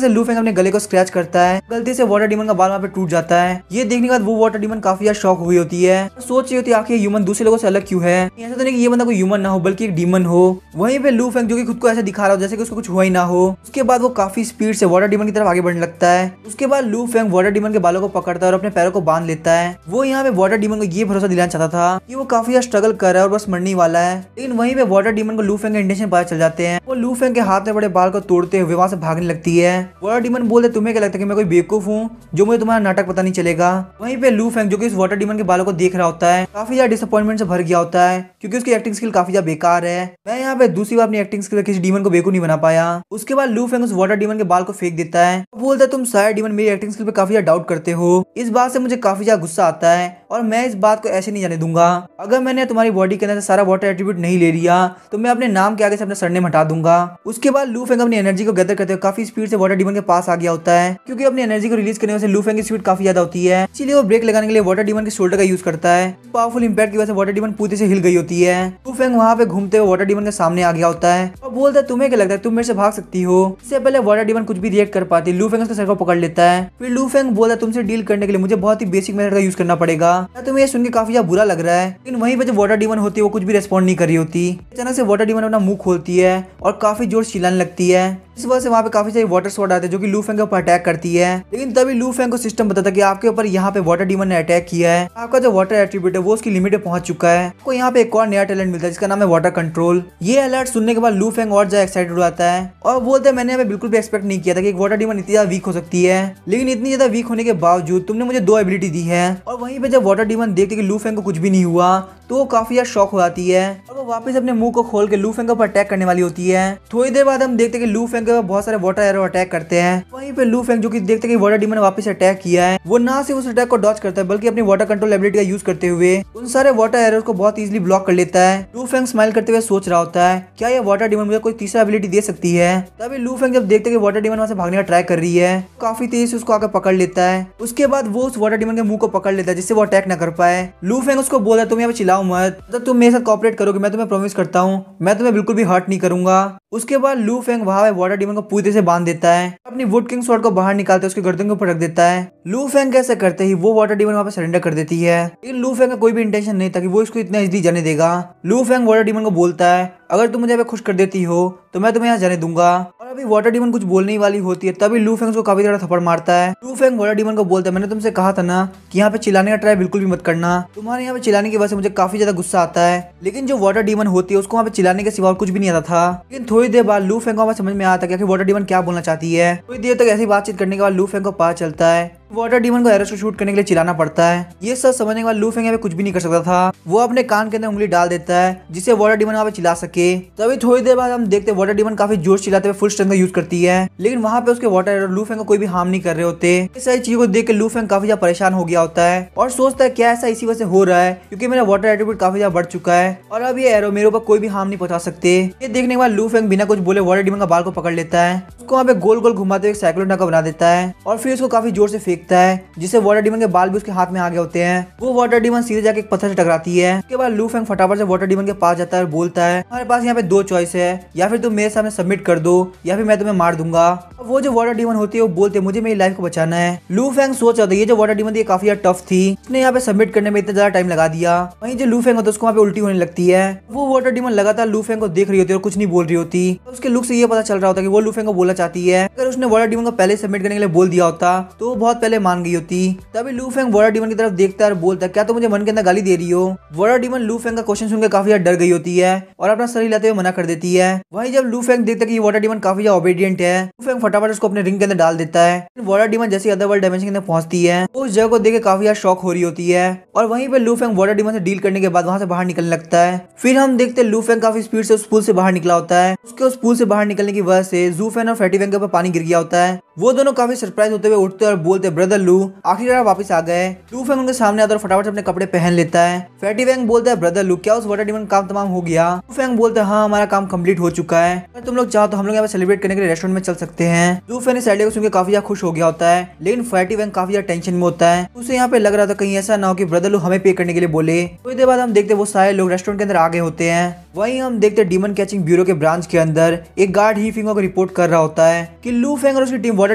Speaker 1: से लू फेंग अपने गले को स्क्रैच करता है, गलती से वाटर डीमन का बाल वहाँ पे टूट जाता है। ये देखने के बाद वो वाटर डीमन काफी ज्यादा शॉक हुई होती है, सोच रही होती है आखिर ह्यूमन दूसरे लोगों से अलग क्यों है। ऐसा तो नहीं कि ये बंदा कोई ह्यूमन ना हो बल्कि एक डीमन हो। वहीं पे लू फेंग जो कि खुद को ऐसे दिखा रहा हो जैसे कि उसको कुछ हुआ ही ना हो। उसके बाद वो काफी स्पीड से वाटर डीमन की तरफ आगे बढ़ने लगता है। उसके बाद लू फेंग वाटर डीमन के बालों को पकड़ता है और अपने पैरों को बांध लेता है। वो यहाँ पे वाटर डीमन को ये भरोसा दिलाना चाहता था कि वो काफी ज्यादा स्ट्रगल कर रहा है और बस मरने वाला है। लेकिन वहीं पे वाटर डीमन को लू फेंग के इंटेंशन पता चल जाते हैं। वो लू फेंग के हाथ में बड़े बाल को तोड़ते हुए वहां से भागने लगती है। वाटर डीमन बोलते तुम्हें क्या लगता है कि मैं कोई बेवकूफ हूँ जो मुझे तुम्हारा नाटक पता नहीं चलेगा। वहीं पे लू फेंग जो कि इस वाटर डीमन के बालों को देख रहा होता है काफी ज्यादा डिसअपॉइंटमेंट से भर गया होता है क्योंकि उसकी एक्टिंग स्किल काफी ज्यादा बेकार है। मैं यहाँ पे दूसरी बार अपनी एक्टिंग स्किल किसी डीमन को बेवकूफ नहीं बना पाया। उसके बाद लू फेंग उस वाटर डीमन के बाल को फेंक देता है। बोलता है तुम शायद डीमन मेरी एक्टिंग स्किल पे काफी ज्यादा डाउट करते हो। इस बात से मुझे काफी ज्यादा गुस्सा आता है और मैं इस बात को ऐसे नहीं जाने दूंगा। अगर मैंने तुम्हारी बॉडी के अंदर से सारा वाटर एट्रीब्यूट नहीं ले लिया तो मैं अपने नाम के आगे से अपना सरनेम हटा दूंगा। उसके बाद लू फेंग अपनी एनर्जी को गैदर करते हुए काफी स्पीड से वाटर डीमन के पास आ गया होता है क्योंकि अपनी एनर्जी को रिलीज करने से लू फेंग की स्पीड काफी ज्यादा होती है, इसीलिए वो ब्रेक लगाने के लिए वाटर डीमन के शोल्डर का यूज करता है। पावरफुल इंपैक्ट की वजह से वाटर डीमन पूरी से हिल गई होती है। लू फेंग वहां पे घूमते हुए वाटर डीमन के सामने आ गया होता है और बोलता है तुम्हें क्या लगता है तुम मेरे से भाग सकती हो। इससे पहले वाटर डीमन कुछ भी रिएक्ट कर पाती, लू फेंग उसके सर को पकड़ लेता है। फिर लू फेंग बोलता है तुमसे डील करने के लिए मुझे बहुत ही बेसिक मेथड का यूज करना पड़ेगा। तुम्हें ये सुन के काफी ज्यादा बुरा लग रहा है। लेकिन वहीं पे जो वाटर डीमन होती है वो कुछ भी रेस्पॉन्ड नहीं कर रही होती। अचानक से वाटर डीमन अपना मुंह खोलती है और काफी जोर से चिल्लाने लगती है। इस वजह से वहाँ पे काफी सारी वाटर स्वॉर्ड आते हैं जो कि लू फेंग के ऊपर अटैक करती है। लेकिन तभी लू फेंग को सिस्टम बताता है कि आपके ऊपर यहाँ पे वाटर डीमन ने अटैक किया है, आपका जो वाटर एट्रीब्यूट है वो उसकी लिमिट पे पहुंच चुका है। आपको यहाँ पे एक और नया टैलेंट मिलता है जिसका नाम है वाटर कंट्रोल। ये अलर्ट सुनने के बाद लू फेंग और ज्यादा एक्साइटेड हो जाता है और बोलते हैं मैंने बिल्कुल भी एक्सपेक्ट नहीं किया था कि एक वाटर डीमन इतनी ज्यादा वीक हो सकती है, लेकिन इतनी ज्यादा वीक होने के बावजूद तुमने मुझे 2 एबिलिटी दी है। और वहीं पे जब वाटर डीमन देखती है कि लू फेंग को कुछ भी नहीं हुआ तो वो काफी ज्यादा शॉक हो जाती है और वो वापस अपने मुंह को खोल के लू फेंग के ऊपर अटैक करने वाली होती है। थोड़ी देर बाद हम देखते हैं कि लू फेंग के ऊपर बहुत सारे वाटर एरो अटैक करते हैं। वहीं पे लू फेंग जो कि देखते हैं कि वाटर डीमन ने वापस अटैक किया है, वो ना सिर्फ उस अटैक को डॉज करता है बल्कि अपनी वाटर कंट्रोल एबिलिटी का यूज करते हुए उन सारे वाटर एरोस को बहुत इजीली ब्लॉक कर लेता है। लू फेंग स्माइल करते हुए सोच रहा होता है क्या ये वाटर डीमन मुझे कोई तीसरा एबिलिटी दे सकती है। तभी लू फेंग जब देखते हैं कि वाटर डीमन वहां से भागने का ट्राई कर रही है काफी तेजी से उसको आकर पकड़ लेता है। उसके बाद वो उस वाटर डीमन के मुंह को पकड़ लेता है जिससे वो अटैक न कर पाए। लू फेंग उसको बोलता है तुम यहाँ पे चिल्लाओ मत, जब तुम मेरे साथ कोऑपरेट करोगे मैं तुम्हें प्रॉमिस करता हूँ मैं तुम्हें बिल्कुल भी हर्ट नहीं करूंगा। उसके बाद लू फेंग वहां पे वाटर डीमन को पूरी तरह से बांध देता है, अपनी वुड किंग स्वॉर्ड को बाहर निकालते उसके गर्दन के ऊपर रख देता है। लू फेंग कैसे करते ही वो वाटर डीमन वहां पे सरेंडर कर देती है। लेकिन लू फेंग का कोई भी इंटेंशन नहीं था कि वो इसको इतना इजीली जाने देगा। लू फेंग वाटर डीमन को बोलता है अगर तुम मुझे खुश कर देती हो तो मैं तुम्हें यहाँ जाने दूंगा। और अभी वाटर डीमन कुछ बोलने वाली होती है तभी लू फेंग को काफी ज्यादा थप्पड़ मारता है। लू फेंग वाटर डीमन को बोलता है मैंने तुमसे कहा था ना कि यहाँ पे चिल्लाने का ट्राई बिल्कुल भी मत करना, तुम्हारे यहाँ पे चिल्लाने की वजह से मुझे काफी ज्यादा गुस्सा आता है। लेकिन जो वाटर डीमन होती है उसको वहाँ पे चिल्लाने के सिवा कुछ भी नहीं आता था। लेकिन थोड़ी देर बाद लू फेंग को समझ में आता है कि वाटर डीमन क्या बोलना चाहती है। थोड़ी देर तक ऐसी बातचीत करने के बाद लू फेंग को पता चलता है वाटर डीमन को एरोस को शूट करने के लिए चिल्लाना पड़ता है। ये सब समझने के बाद लू फेंग यहाँ पे कुछ भी नहीं कर सकता था। वो अपने कान के अंदर उंगली डाल देता है जिससे वाटर डीमन वहाँ पे चिल्ला सके। तभी थोड़ी देर बाद हम देखते हैं वाटर डीमन काफी जोर चिल्लाते हुए फुल स्ट्रेंथ का यूज करती है, लेकिन वहाँ पे उसके वाटर एरो लू फेंग को कोई भी हार्म नहीं कर रहे होते। इस सारी चीजों को देख के लू फेंग काफी ज्यादा परेशान हो गया होता है और सोचता है क्या ऐसा इसी वजह से हो रहा है क्योंकि मेरा वाटर एट्रीब्यूट काफी ज्यादा बढ़ चुका है और अब ये एरो मेरे ऊपर कोई भी हार्म नहीं पहुंचा सकते। ये देखने के बाद लू फेंग बिना कुछ बोले वाटर डीमन का बाल को पकड़ लेता है, उसको वहाँ पे गोल गोल घुमाते हुए साइक्लोन का बना देता है और फिर उसको काफी जोर से फेंकता है जिससे वाटर डीमन के बाल भी उसके हाथ में आ गए होते हैं। वो वाटर डीमन सीधे जाके एक पत्थर से टकराती है। उसके बाद लू फेंग फटाफट से वाटर डीमन के पास जाता है और बोलता है हमारे पास यहाँ पे 2 चॉइस है, या फिर तुम मेरे सामने सबमिट कर दो या फिर मैं तुम्हें मार दूंगा। वो जो वाटर डीमन होती है वो बोलते हैं मुझे मेरी लाइफ को बचाना है। लू फेंग सोच रहा था ये जो वाटर डीमन थी काफी ज्यादा टफ थी, उसने यहाँ पे सबमिट करने में इतना ज्यादा टाइम लगा दिया। वहीं जो लू फेंग होता है उसको वहाँ पे उल्टी होने लगती है। वो वाटर डीमन लगातार लू फेंग को देख रही होती है और कुछ नहीं बोल रही होती। उसके लुक से ये पता चल रहा होता है कि वो लू फेंग को बोलना चाहती है। अगर उसने वाटर डीमन को पहले सबमिट करने के लिए बोल दिया होता तो वो बहुत पहले पहले मान गई होती। तभी लू फेंग वाटर डीमन की तरफ देखता है और बोलता है क्या तुम मुझे मन के अंदर गाली दे रही हो। वाटर डीमन लू फेंग का क्वेश्चन सुनकर काफी ज्यादा डर गई होती है और अपना सर हिलाते हुए मना कर देती है। वहीं जब लू फेंग देखता है कि वाटर डीमन काफी ज्यादा ओबीडियंट है, लू फेंग फटाफट उसको अपने रिंग के अंदर डाल देता है। वाटर डीमन जैसे अदर वर्ल्ड डायमेंशन के अंदर पहुंचती है तो उस जगह को देख के काफी ज्यादा शॉक हो रही होती है और वहीं पे लू फेंग वाटर डीमन से डील करने के बाद वहां से बाहर निकलने लगता है। फिर हम देखते हैं लू फेंग काफी स्पीड से उस पुल से बाहर निकला होता है। उसके उस पुल से बाहर निकलने की वजह से जू फेन और फैटी वेंग के ऊपर पानी गिर गया होता है। वो दोनों काफी सरप्राइज होते हुए उठते और बोलते ब्रदर लू आखिरकार वापस आ गए। लू फेंग उनके सामने आता और फटाफट से अपने कपड़े पहन लेता है। फैटी वेंग बोलता है ब्रदर लू क्या उस वाटर डीमन काम तमाम हो गया। लू फेंग बोलता है हाँ हमारा काम कंप्लीट हो चुका है, अगर तुम लोग चाहो तो हम लोग यहाँ पे सेलिब्रेट करने के लिए रेस्टोरेंट में चल सकते हैं। लू फेंग इस आइडिया को सुनकर काफी ज्यादा खुश हो गया होता है, लेकिन फैटी वेंग काफी ज्यादा टेंशन में होता है। उसे यहाँ पे लग रहा था कहीं ऐसा ना हो कि ब्रदर लू हमें पे करने के लिए बोले। थोड़ी देर बाद हम देखते वो सारे लोग रेस्टोरेंट के अंदर आ गए होते हैं। वहीं हम देखते डीमन कैचिंग ब्यूरो के ब्रांच के अंदर एक गार्ड ही फिंगो को रिपोर्ट कर रहा होता है कि लू फेंग और उसकी टीम वाटर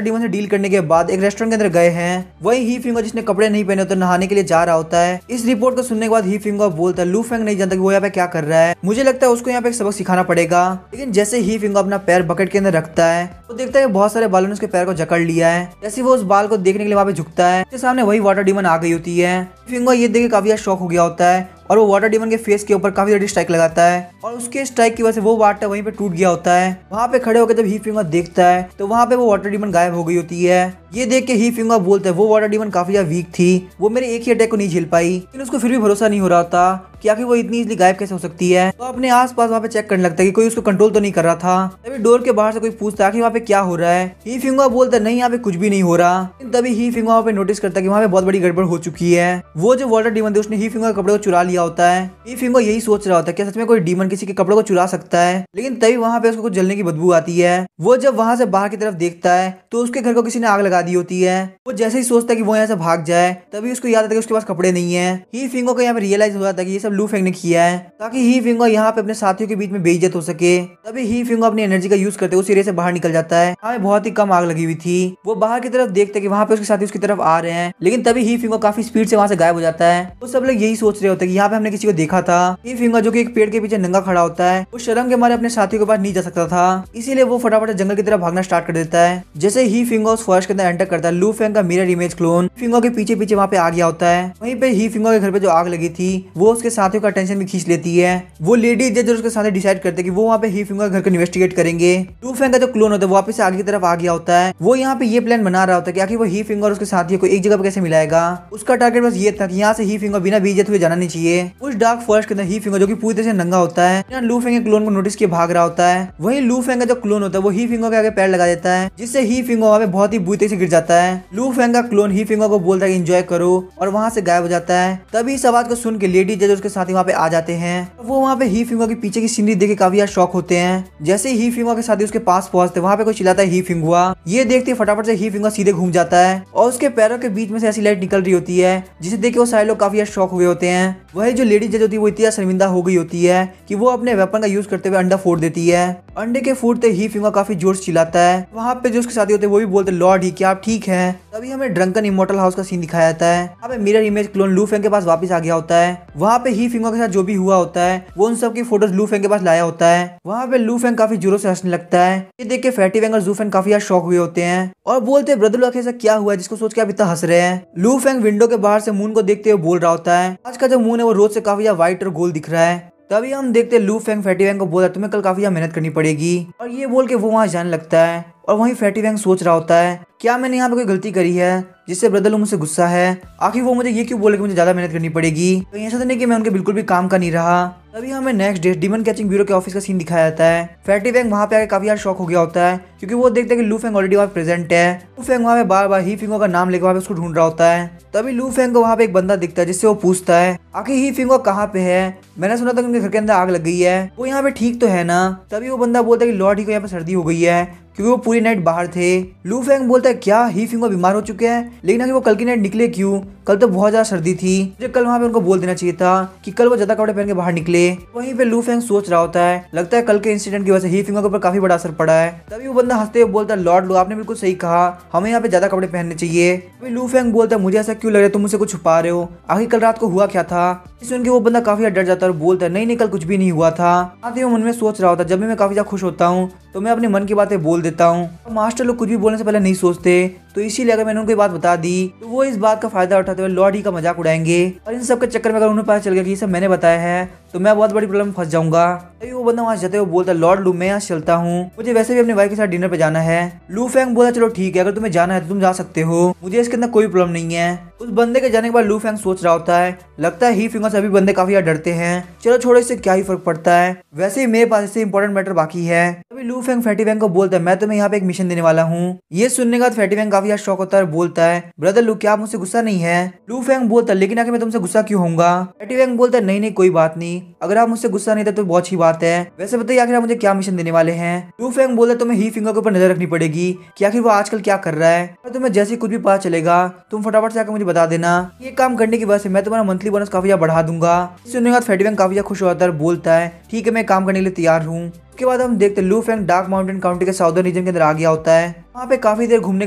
Speaker 1: डीमन से डील करने के बाद एक रेस्टोरेंट के अंदर गए हैं। वहीं ही फिंगो जिसने कपड़े नहीं पहने होते नहाने के लिए जा रहा होता है। इस रिपोर्ट को सुनने के बाद ही फिंगो बोलता है लू फेंग नहीं जानता कि वो यहाँ पे क्या कर रहा है, मुझे लगता है उसको यहाँ पे एक सबक सिखाना पड़ेगा। लेकिन जैसे ही फिंगो अपना पैर बकेट के अंदर रखता है वो देखता है बहुत सारे बालों ने उसके पैर को जकड़ लिया है। जैसे वो उस बाल को देखने के लिए वहाँ पे झुकता है, उसके सामने वही वाटर डीमन आ गई होती है। फिंगो ये देख के काफी शॉक हो गया होता है और वो वाटर डीमन के फेस के ऊपर काफी ज्यादा स्ट्राइक लगाता है और उसके स्ट्राइक की वजह से वो वाटर वहीं पे टूट गया होता है। वहाँ पे खड़े होकर जब ही फिंगर देखता है तो वहाँ पे वो वाटर डीमन गायब हो गई होती है। ये देख के ही फिंगर बोलता है वो वाटर डीमन काफी ज्यादा वीक थी, वो मेरे एक ही अटैक को नहीं झेल पाई। लेकिन उसको फिर भी भरोसा नहीं हो रहा था कि आखिर वो इतनी इजीली गायब कैसे हो सकती है। तो अपने आसपास वहाँ पे चेक करने लगता है कि कोई उसको कंट्रोल तो नहीं कर रहा था। तभी डोर के बाहर से कोई पूछता है कि वहाँ पे क्या हो रहा है। ही फिंगर बोलता है नहीं यहाँ पे कुछ भी नहीं हो रहा। तभी ही फिंगर वहाँ पे नोटिस करता है कि वहाँ पे बहुत बड़ी गड़बड़ हो चुकी है। वो जो वाटर डीमन थे उसने ही फिंगर के कपड़े को चुरा लिया होता है। ही फिंगर यही सोच रहा होता है कि सच में कोई डीमन किसी के कपड़ों को चुरा सकता है। लेकिन तभी वहाँ पे उसको कुछ जलने की बदबू आती है। वो जब वहाँ से बाहर की तरफ देखता है तो उसके घर को किसी ने आग लगा दी होती है। वो जैसे ही सोचता है कि वो यहाँ से भाग जाए तभी उसको याद आता है कि उसके पास कपड़े नहीं है। ही फिंगर को यहाँ पे रियलाइज हो जाता है कि ये सब लू फेंग ने किया है ताकि ही फिंगर यहाँ पे अपने साथियों के बीच में बेइज्जत हो सके। तभी ही फिंगर अपनी एनर्जी का यूज करते हुए उस एरिया से बाहर निकल जाता है। वहाँ बहुत ही कम आग लगी हुई थी। वो बाहर की तरफ देखते कि वहाँ पे उसके साथी उसकी तरफ आ रहे हैं, लेकिन तभी ही फिंगर काफी स्पीड से वहाँ से गायब हो जाता है। तो सब लोग यही सोच रहे होते हैं कि यहाँ पे हमने किसी को देखा था। ही फिंगर जो कि एक पेड़ के पीछे नंगा खड़ा होता है वो शर्म के मारे अपने साथियों के पास नहीं जा सकता था, इसीलिए वो फटाफट जंगल की तरफ भागना स्टार्ट कर देता है। जैसे ही फिंगर उस फॉरेस्ट के अंदर एंटर करता है लू फेंग का मिरर इमेज क्लोन फिंगर के पीछे पीछे वहाँ पे आ गया होता है। वहीं पे ही फिंगर के घर पे जो आग लगी थी वो उसके साथियों का अटेंशन भी खींच लेती है। वो लेडी जज उसके साथ डिसाइड करते कि वो वहाँ पे ही फिंगर घर को इन्वेस्टिगेट करेंगे। लू फेंग का जो क्लोन होता है वो वापस आगे की तरफ आ गया होता है। वो यहाँ पे ये प्लान बना रहा होता है कि आखिर वो ही फिंगर उसके साथियों को एक जगह पे कैसे मिलाएगा। उसका टारगेट बस ये था कि यहाँ से ही फिंगर बिना बेइज्जत हुए जाना नहीं चाहिए। उस डार्क फॉरेस्ट के अंदर ही फिंगर जो कि पूरी तरह से नंगा होता है यहाँ लू फेंग के क्लोन को नोटिस किए भाग रहा होता है। वहीं लू फेंग का जो क्लोन होता है वो ही फिंगर के आगे पैर लगा देता है जिससे ही फिंगर वहाँ पे बहुत ही बुरी तरह से गिर जाता है। लू फेंग का क्लोन ही फिंगर को बोलता है कि एंजॉय करो और वहाँ से गायब हो जाता है। तभी इस आवाज को सुन के लेडी जज उसके साथी वहाँ पे आ जाते हैं। वो वहाँ पे ही फिंगर के पीछे की सीनरी देख के काफी ज्यादा शॉक होते हैं। जैसे ही फिंगर के साथी उसके पास पहुंचते वहाँ पे कोई चिल्लाता है ही फिंगुआ। ये देखते फटाफट से ही फिंगर सीधे घूम जाता है और उसके पैरों के बीच में से ऐसी लाइट निकल रही होती है जिसे देख के वो सारे लोग काफी ज्यादा शॉक हुए होते हैं। वही जो लेडी जज होती है वो इतनी शर्मिंदा हो गई होती है कि वो अपने वेपन का यूज करते हुए अंडा फोड़ देती है। अंडे के फूटते ही फिंगर काफी जोर से चिल्लाता है। वहाँ पे जो उसके साथी होते हैं वो भी बोलते लॉर्ड ही क्या आप ठीक है। तभी हमें ड्रंकन इमोर्टल हाउस का सीन दिखाया जाता है। यहाँ पे मिरर इमेज क्लोन लू फेंग के पास वापस आ गया होता है। वहाँ पे ही फिंगर के साथ जो भी हुआ होता है वो उन सब की फोटोज लू फेंग के पास लाया होता है। वहाँ पे लू फेंग काफी जोरों से हंसने लगता है। ये देख के फैटी वेंग और जू फेंग काफी शॉक हुए होते हैं और बोलते हैं ब्रदर लोग ऐसा क्या हुआ है जिसको सोच के आप इतना हंस रहे हैं। लू फेंग विंडो के बाहर से मून को देखते हुए बोल रहा होता है आज का जो मून है वो रोज से काफी ज्यादा व्हाइट और गोल दिख रहा है। तभी हम देखते हैं लू फेंग फैटी वेंग को बोला तुम्हें कल काफी ज्यादा मेहनत करनी पड़ेगी और ये बोल के वो वहाँ जाने लगता है। और वहीं फैटी वेंग सोच रहा होता है क्या मैंने यहाँ पे कोई गलती करी है जिससे ब्रदर लोग मुझसे गुस्सा है। आखिर वो मुझे ये क्यों बोले कि मुझे ज्यादा मेहनत करनी पड़ेगी, तो ऐसा तो नहीं कि मैं उनके बिल्कुल भी काम का नहीं रहा। तभी हमें next day demon catching bureau के ऑफिस का सीन दिखाया जाता है। फैटी वेंग वहाँ पे आके काफी यार शॉक हो गया होता है क्योंकि वो देखते हैं कि लू फेंग ऑलरेडी वहाँ प्रेजेंट है। लू फेंग वहाँ पे बार बार ही फिंगो का नाम लेकर वहाँ पे उसको ढूंढ रहा होता है। तभी लू फेंग को वहाँ पे एक बंदा दिखता है जिससे वो पूछता है आखिर ही फिंगो कहाँ पे है, मैंने सुना था उनके घर के अंदर आग लग गई है, वो यहाँ पे ठीक तो है ना। तभी वो बंदा बोलता है कि लॉर्ड ही को यहाँ पे सर्दी हो गई है क्योंकि वो पूरी नाइट बाहर थे। लू फेंग बोलता है क्या ही फिंगो बीमार हो चुके हैं, लेकिन आखिर वो कल की नाइट निकले क्यों, कल तो बहुत ज्यादा सर्दी थी, मुझे कल वहाँ पे उनको बोल देना चाहिए था कि कल वो ज्यादा कपड़े पहन के बाहर निकले। वहीं पे लू फेंग सोच रहा होता है लगता है कल के इंसिडेंट की वजह से ही फिंगो के ऊपर काफी बड़ा असर पड़ा है। तभी वो बंदा हंसते हुए बोलता है लॉर्ड लो आपने बिल्कुल सही कहा, हमें यहाँ पे ज्यादा कपड़े पहनने चाहिए। तभी लू फेंग बोलता है मुझे ऐसा क्यों लग रहा है तुम मुझसे कुछ छुपा रहे हो, आखिर कल रात को हुआ क्या था। सुन के वो बंदा काफी डर जाता है और बोलता है नहीं कल कुछ भी नहीं हुआ था। आते वो मन में सोच रहा होता है जब भी मैं काफी ज्यादा खुश होता हूँ तो मैं अपने मन की बातें बोल देता हूँ। मास्टर लोग कुछ भी बोलने से पहले नहीं सोचते तो इसीलिए अगर मैंने उनको ये बात बता दी तो वो इस बात का फायदा उठाते हुए लॉर्ड ही का मजाक उड़ाएंगे और इन सब के चक्कर में अगर उन्हें पता चल गया कि ये सब मैंने बताया है तो मैं बहुत बड़ी प्रॉब्लम में फंस जाऊंगा। तभी वो बंदा वहां जाते हुए बोलता है लॉर्ड लू मैं यहाँ चलता हूँ, मुझे वैसे भी अपनी वाइफ के साथ डिनर पे जाना है। लू फेंग बोला चलो ठीक है, अगर तुम्हें जाना है तो तुम जा सकते हो, मुझे इसके अंदर कोई प्रॉब्लम नहीं है। उस बंदे के जाने के बाद लू फेंग सोच रहा होता है लगता है ही फिंगर से अभी बंदे काफी ज्यादा डरते हैं, चलो छोड़ो इससे क्या ही फर्क पड़ता है, वैसे ही मेरे पास इससे इंपॉर्टेंट मैटर बाकी है। तभी लू फेंग फैटी वैंग को बोलता है मैं तुम्हें यहाँ पे एक मिशन देने वाला हूँ। ये सुनने के बाद फैटी वैंग काफी ज्यादा शॉक होता है और बोलता है ब्रदर लू क्या आप मुझसे गुस्सा नहीं है। लू फेंग बोलता है लेकिन आखिर मैं तुमसे गुस्सा क्यों होऊंगा। फैटी वैंग बोलता है नहीं नहीं कोई बात नहीं, अगर आप मुझसे गुस्सा नहीं थे तो बहुत अच्छी बात है, वैसे बताइए आखिर आप मुझे क्या मिशन देने वाले हैं। लू फेंग बोलता है तुम्हें ही फिंगर के ऊपर नजर रखनी पड़ेगी कि आखिर वो आजकल क्या कर रहा है, और तुम्हें जैसे कुछ भी पता चलेगा तुम फटाफट से आकर मुझे बता देना, ये काम करने की वजह से मैं तुम्हारा मंथली बोनस काफी ज्यादा बढ़ा दूंगा। सुनने के बाद फैटी वैंग काफी ज्यादा खुश होता है और बोलता है ठीक है मैं काम करने के लिए तैयार हूँ। उसके बाद हम देखते हैं लू फेंग डार्क माउंटेन काउंटी के साउदर्न रीजन के अंदर आ गया होता है। वहाँ पे काफी देर घूमने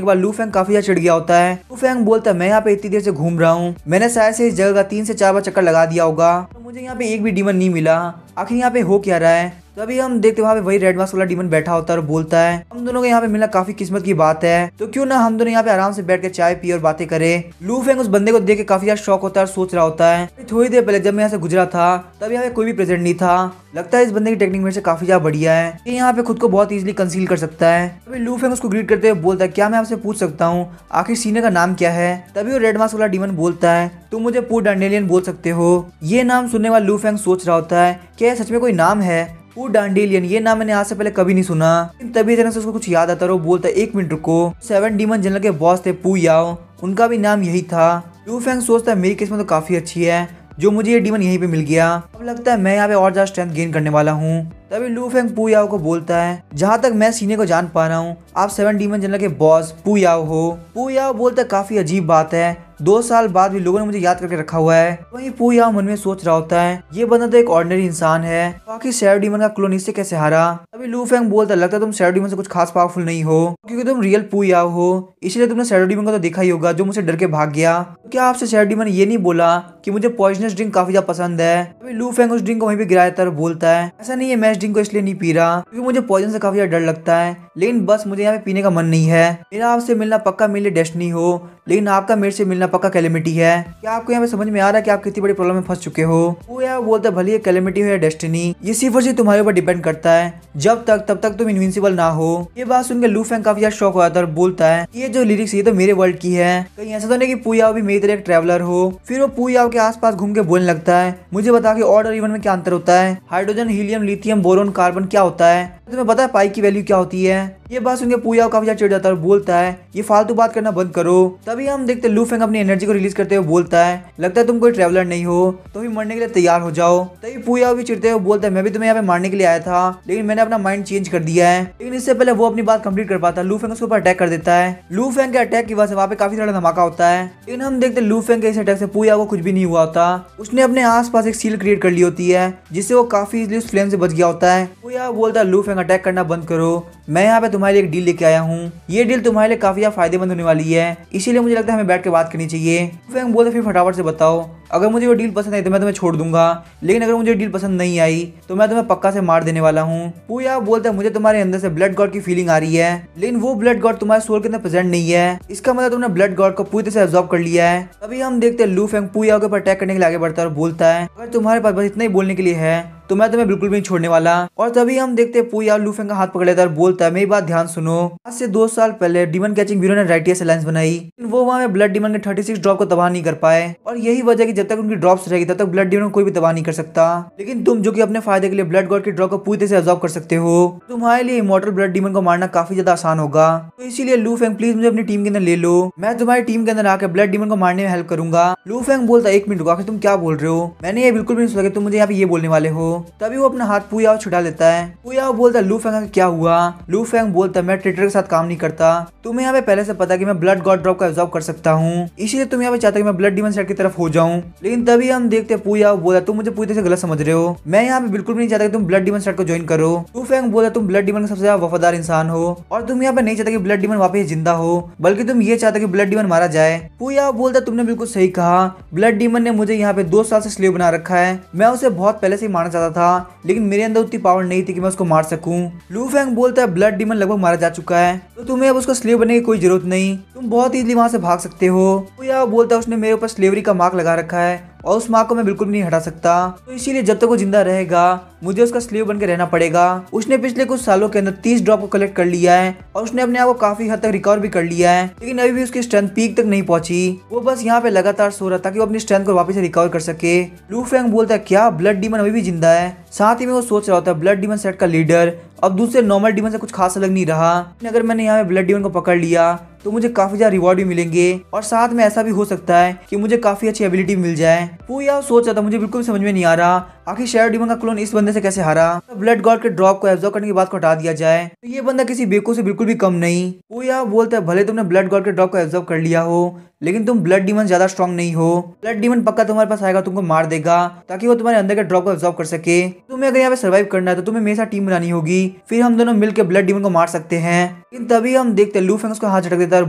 Speaker 1: के बाद लू फेंग काफी ज्यादा चिढ़ गया होता है। लू फेंग बोलता है मैं यहाँ पे इतनी देर से घूम रहा हूँ, मैंने शायद से इस जगह का 3 से 4 बार चक्कर लगा दिया होगा, तो मुझे यहाँ पे एक भी डीमन नहीं मिला, आखिर यहाँ पे हो क्या रहा है। तभी हम देखते वहाँ पे वही रेड मास्क वाला डीमन बैठा होता है और बोलता है हम दोनों को यहाँ पे मिलना काफी किस्मत की बात है, तो क्यों ना हम दोनों यहाँ पे आराम से बैठ के चाय पिए और बातें करें। लू फेंग उस बंदे को देख के काफी ज्यादा शॉक होता है और सोच रहा होता है थोड़ी देर पहले जब मैं यहाँ से गुजरा था तब यहाँ पे कोई भी प्रेजेंट नहीं था, लगता है इस बंदे की टेक्निक मेरे से काफी ज्यादा बढ़िया है, ये यहाँ पे खुद को बहुत इजीली कंसील कर सकता है। तभी लू फेंग उसको ग्रीट करते हुए बोलता है क्या मैं आपसे पूछ सकता हूँ आखिर सीने का नाम क्या है। तभी वो रेड मास्क वाला डीमन बोलता है तुम मुझे पू डांडेलियन बोल सकते हो। ये नाम सुनने वाला लू फेंग सोच रहा होता है क्या सच में कोई नाम है पू डांडेलियन, ये नाम मैंने आज से पहले कभी नहीं सुना। तभी अचानक से उसको कुछ याद आता है और वो बोलता है 1 मिनट रुको, 7 डीमन जनरल के बॉस थे पू याओ, उनका भी नाम यही था। लू फेंग सोचता है मेरी किस्मत तो काफी अच्छी है जो मुझे ये डीमन यहीं पे मिल गया, अब लगता है मैं यहाँ पे और ज्यादा स्ट्रेंथ गेन करने वाला हूँ। तभी लू फेंग पू याओ को बोलता है जहाँ तक मैं सीने को जान पा रहा हूँ आप 7 डीमन जनरल के बॉस पू याओ हो। पू याओ बोलता है काफी अजीब बात है, 2 साल बाद भी लोगों ने मुझे याद करके रखा हुआ है। वहीं पू याओ मन में सोच रहा होता है ये बंदा तो एक ऑर्डिनरी इंसान है, बाकी शैडो डीमन का क्लोन इससे कैसे हारा। तभी लू फेंग बोलता है लगता है तुम शैडो डीमन से कुछ खास पावरफुल नहीं हो, क्योंकि तुम रियल पू याओ हो, इसलिए तुमने शैडो डीमन को तो देखा ही होगा जो मुझसे डर के भाग गया। क्या आपसे शैडो डीमन ये नहीं बोला कि मुझे पॉइजनस ड्रिंक काफी ज्यादा पसंद है। तभी लू फेंग उस ड्रिंक को वहीं पे गिरा देता है और बोलता है ऐसा नहीं है मैं इस ड्रिंक को इसलिए नहीं पी रहा क्योंकि मुझे पॉइजन से काफी ज्यादा डर लगता है, लेकिन बस मुझे यहाँ पे पीने का मन नहीं है। मेरा आपसे मिलना पक्का मेरे लिए डेस्टिनी हो, लेकिन आपका मेरे से मिलना पक्का कैलेमिटी है। क्या आपको यहाँ पे समझ में आ रहा है कि आप कितनी बड़ी प्रॉब्लम में फंस चुके हो। वो यार बोलता है भले ये कैलेमिटी हो या डेस्टिनी ये सिर्फ और सिर्फ तुम्हारे ऊपर डिपेंड करता है, तब तक तुम इनविंसिबल ना हो। ये बात सुनकर लू फेंग काफी ज्यादा शॉक हो जाता है और बोलता है ये जो लिरिक्स ये तो मेरे वर्ल्ड की है, कहीं ऐसा तो नहीं कि पू याओ भी मेरी तरह एक ट्रैवलर हो। फिर वो पू याओ के आसपास घूम के बोलने लगता है मुझे बता के ऑड और इवन में क्या अंतर होता है, hydrogen helium lithium boron carbon क्या होता है, तुम्हें पता है पाई की वैल्यू क्या होती है। ये बात सुनकर पू याओ काफी ज्यादा चिढ़ जाता है और बोलता है ये फालतू बात करना बंद करो। तभी हम देखते लू फेंग अपनी एनर्जी को रिलीज करते हुए बोलता है लगता है तुम कोई ट्रैवलर नहीं हो, तो भी मरने के लिए तैयार हो जाओ। तभी पू याओ भी चिढ़ते हुए बोलता है मैं भी तुम्हें यहाँ पे मारने के लिए आया था, लेकिन मैंने अपना माइंड चेंज कर दिया है। लेकिन इससे पहले वो अपनी बात कंप्लीट कर पाता लू फेंग उसके ऊपर अटैक कर देता है। लू फेंग के अटैक की वजह से वहाँ पे काफी सारा धमाका होता है, लेकिन हम देखते लू फेंग के इस अटैक से पू याओ को कुछ भी नहीं हुआ होता। उसने अपने आसपास एक सील क्रिएट कर ली होती है जिससे वो काफी इजीली उस फ्लेम से बच गया होता है। पू याओ बोलता है लू फेंग अटैक करना बंद करो, मैं यहाँ पे तुम्हारे लिए एक डील लेके आया हूँ, ये डील तुम्हारे लिए काफी फायदेमंद होने वाली है, इसीलिए मुझे लगता है हमें बैठ के बात करनी चाहिए। लू फेंग बोलते फिर फटाफट से बताओ, अगर मुझे वो डील पसंद आई तो मैं तुम्हें छोड़ दूंगा, लेकिन अगर मुझे डील पसंद नहीं आई तो मैं तुम्हें पक्का से मार देने वाला हूँ। पू याओ बोलता है मुझे तुम्हारे अंदर से ब्लड गॉड की फीलिंग आ रही है, लेकिन वो ब्लड गॉड तुम्हारे सोल के अंदर प्रेजेंट नहीं है, इसका मतलब तुमने ब्लड गॉड को पूरी तरह से एब्जॉर्ब कर लिया है। तभी हम देखते हैं लू फेंग पू याओ के ऊपर अटैक करने के लिए आगे बढ़ता है और बोलता है अगर तुम्हारे पास बस इतना ही बोलने के लिए है तो मैं तुम्हें बिल्कुल भी नहीं छोड़ने वाला। और तभी हम देखते हैं पू याओ लू फेंग का हाथ पकड़ लेता है और बोलता है मेरी बात ध्यान सुनो, आज से 2 साल पहले डीमन कैचिंग ब्यूरो ने राइटियस अलायंस बनाई, वो वहाँ में ब्लड डीमन के 36 ड्रॉप को तबाह नहीं कर पाए, और यही वजह कि जब तक उनकी ड्रॉप्स रहेगी तब तक ब्लड डीमन को कोई भी तबाह नहीं कर सकता। लेकिन तुम जो कि अपने फायदे के लिए ब्लड गॉड की ड्रॉप को पूरी तरह से एब्जॉर्ब कर सकते हो, तुम्हारे लिए इमॉर्टल ब्लड डीमन को मारना काफी ज्यादा आसान होगा। तो इसीलिए लू फेंग प्लीज मुझे अपनी टीम के अंदर ले लो, मैं तुम्हारी टीम के अंदर आकर ब्लड डीमन को मारने में हेल्प करूंगा। लू फेंग बोलता है 1 मिनट रुको, आखिर तुम क्या बोल रहे हो, मैंने ये बिल्कुल भी नहीं सोचा कि तुम मुझे यहाँ पे ये बोलने वाले हो। तभी वो अपना पू याओ छुड़ा लेता है। पू याओ बोलता है लू फेंग का क्या हुआ। लू फेंग बोलता है मैं ट्रेटर के साथ काम नहीं करता, तुम्हें यहाँ पे पहले से पता कि मैं ब्लड गॉड ड्रॉप को एब्जॉर्ब कर सकता हूँ, इसीलिए तुम यहाँ पे चाहते कि मैं ब्लड डीमन साइड की तरफ हो जाऊँ। लेकिन तभी हम देखते पूया बोला तुम मुझे पूरी तरह से गलत समझ रहे हो, मैं यहाँ पे बिल्कुल भी नहीं चाहता कि तुम ब्लड डीमन सेट को ज्वाइन करो। लू फेंग बोला तुम ब्लड डीमन का सबसे ज्यादा वफादार इंसान हो और तुम यहाँ पे नहीं चाहते कि ब्लड डीमन वापस जिंदा हो, बल्कि तुम ये चाहते कि ब्लड डीमन मारा जाए। पूया बोलता तुमने बिल्कुल सही कहा, ब्लड डीमन ने मुझे यहाँ पे 2 साल से स्लेव बना रखा है। मैं उसे बहुत पहले से ही मारना चाहता था, लेकिन मेरे अंदर उतनी पावर नहीं थी कि मैं उसको मार सकूं। लू फेंग बोलता है ब्लड डीमन लगभग मारा जा चुका है, तो तुम्हें अब उसका स्लेव बनने की कोई जरूरत नहीं, तुम बहुत इजीली वहां से भाग सकते हो। पूया बोलता है उसने मेरे ऊपर स्लेवरी का मार्क लगा रखा है और उस मार्क को मैं बिल्कुल भी नहीं हटा सकता, तो इसीलिए जब तक वो जिंदा रहेगा मुझे उसका स्लेव बन के रहना पड़ेगा। उसने पिछले कुछ सालों के अंदर 30 ड्रॉप को कलेक्ट कर लिया है और उसने अपने आप को काफी हद तक रिकवर भी कर लिया है, लेकिन अभी भी उसकी स्ट्रेंथ पीक तक नहीं पहुंची। वो बस यहाँ पे लगातार सो रहा था कि वो अपनी स्ट्रेंथ को वापस से रिकवर कर सके। लू फेंग बोलता है क्या ब्लड डीमन अभी भी जिंदा है? साथ ही में वो सोच रहा होता है ब्लड डीमन सेट का लीडर अब दूसरे नॉर्मल डीमन से कुछ खास अलग नहीं रहा, अगर मैंने यहाँ पे ब्लड डीमन को पकड़ लिया तो मुझे काफी ज्यादा रिवॉर्ड भी मिलेंगे और साथ में ऐसा भी हो सकता है कि मुझे काफी अच्छी एबिलिटी मिल जाए। पूया सोच रहा था मुझे बिल्कुल समझ में नहीं आ रहा आखिर शैडो डीमन का क्लोन इस बंदे से कैसे हारा। तो ब्लड गॉड के ड्रॉप को एब्जॉर्ब करने की बात को हटा दिया जाए तो ये बंदा किसी बेवकूफ से बिल्कुल भी कम नहीं। पूया बोलता है भले तुमने ब्लड गॉड के ड्रॉप को एब्जॉर्ब कर लिया हो, लेकिन तुम ब्लड डीमन ज्यादा स्ट्रॉन्ग नहीं हो। ब्लड डीमन पक्का तुम्हारे पास आएगा, तुमको मार देगा ताकि वो तुम्हारे अंदर के ड्रॉप को एब्जॉर्ब कर सके। तुम्हें अगर यहाँ पे सर्वाइव करना है तो तुम्हें मेरे साथ टीम बनानी होगी, फिर हम दोनों मिलकर ब्लड डीमन को मार सकते हैं। लेकिन तभी हम देखते हैं लू फेंग उसको हाथ झटक देता है और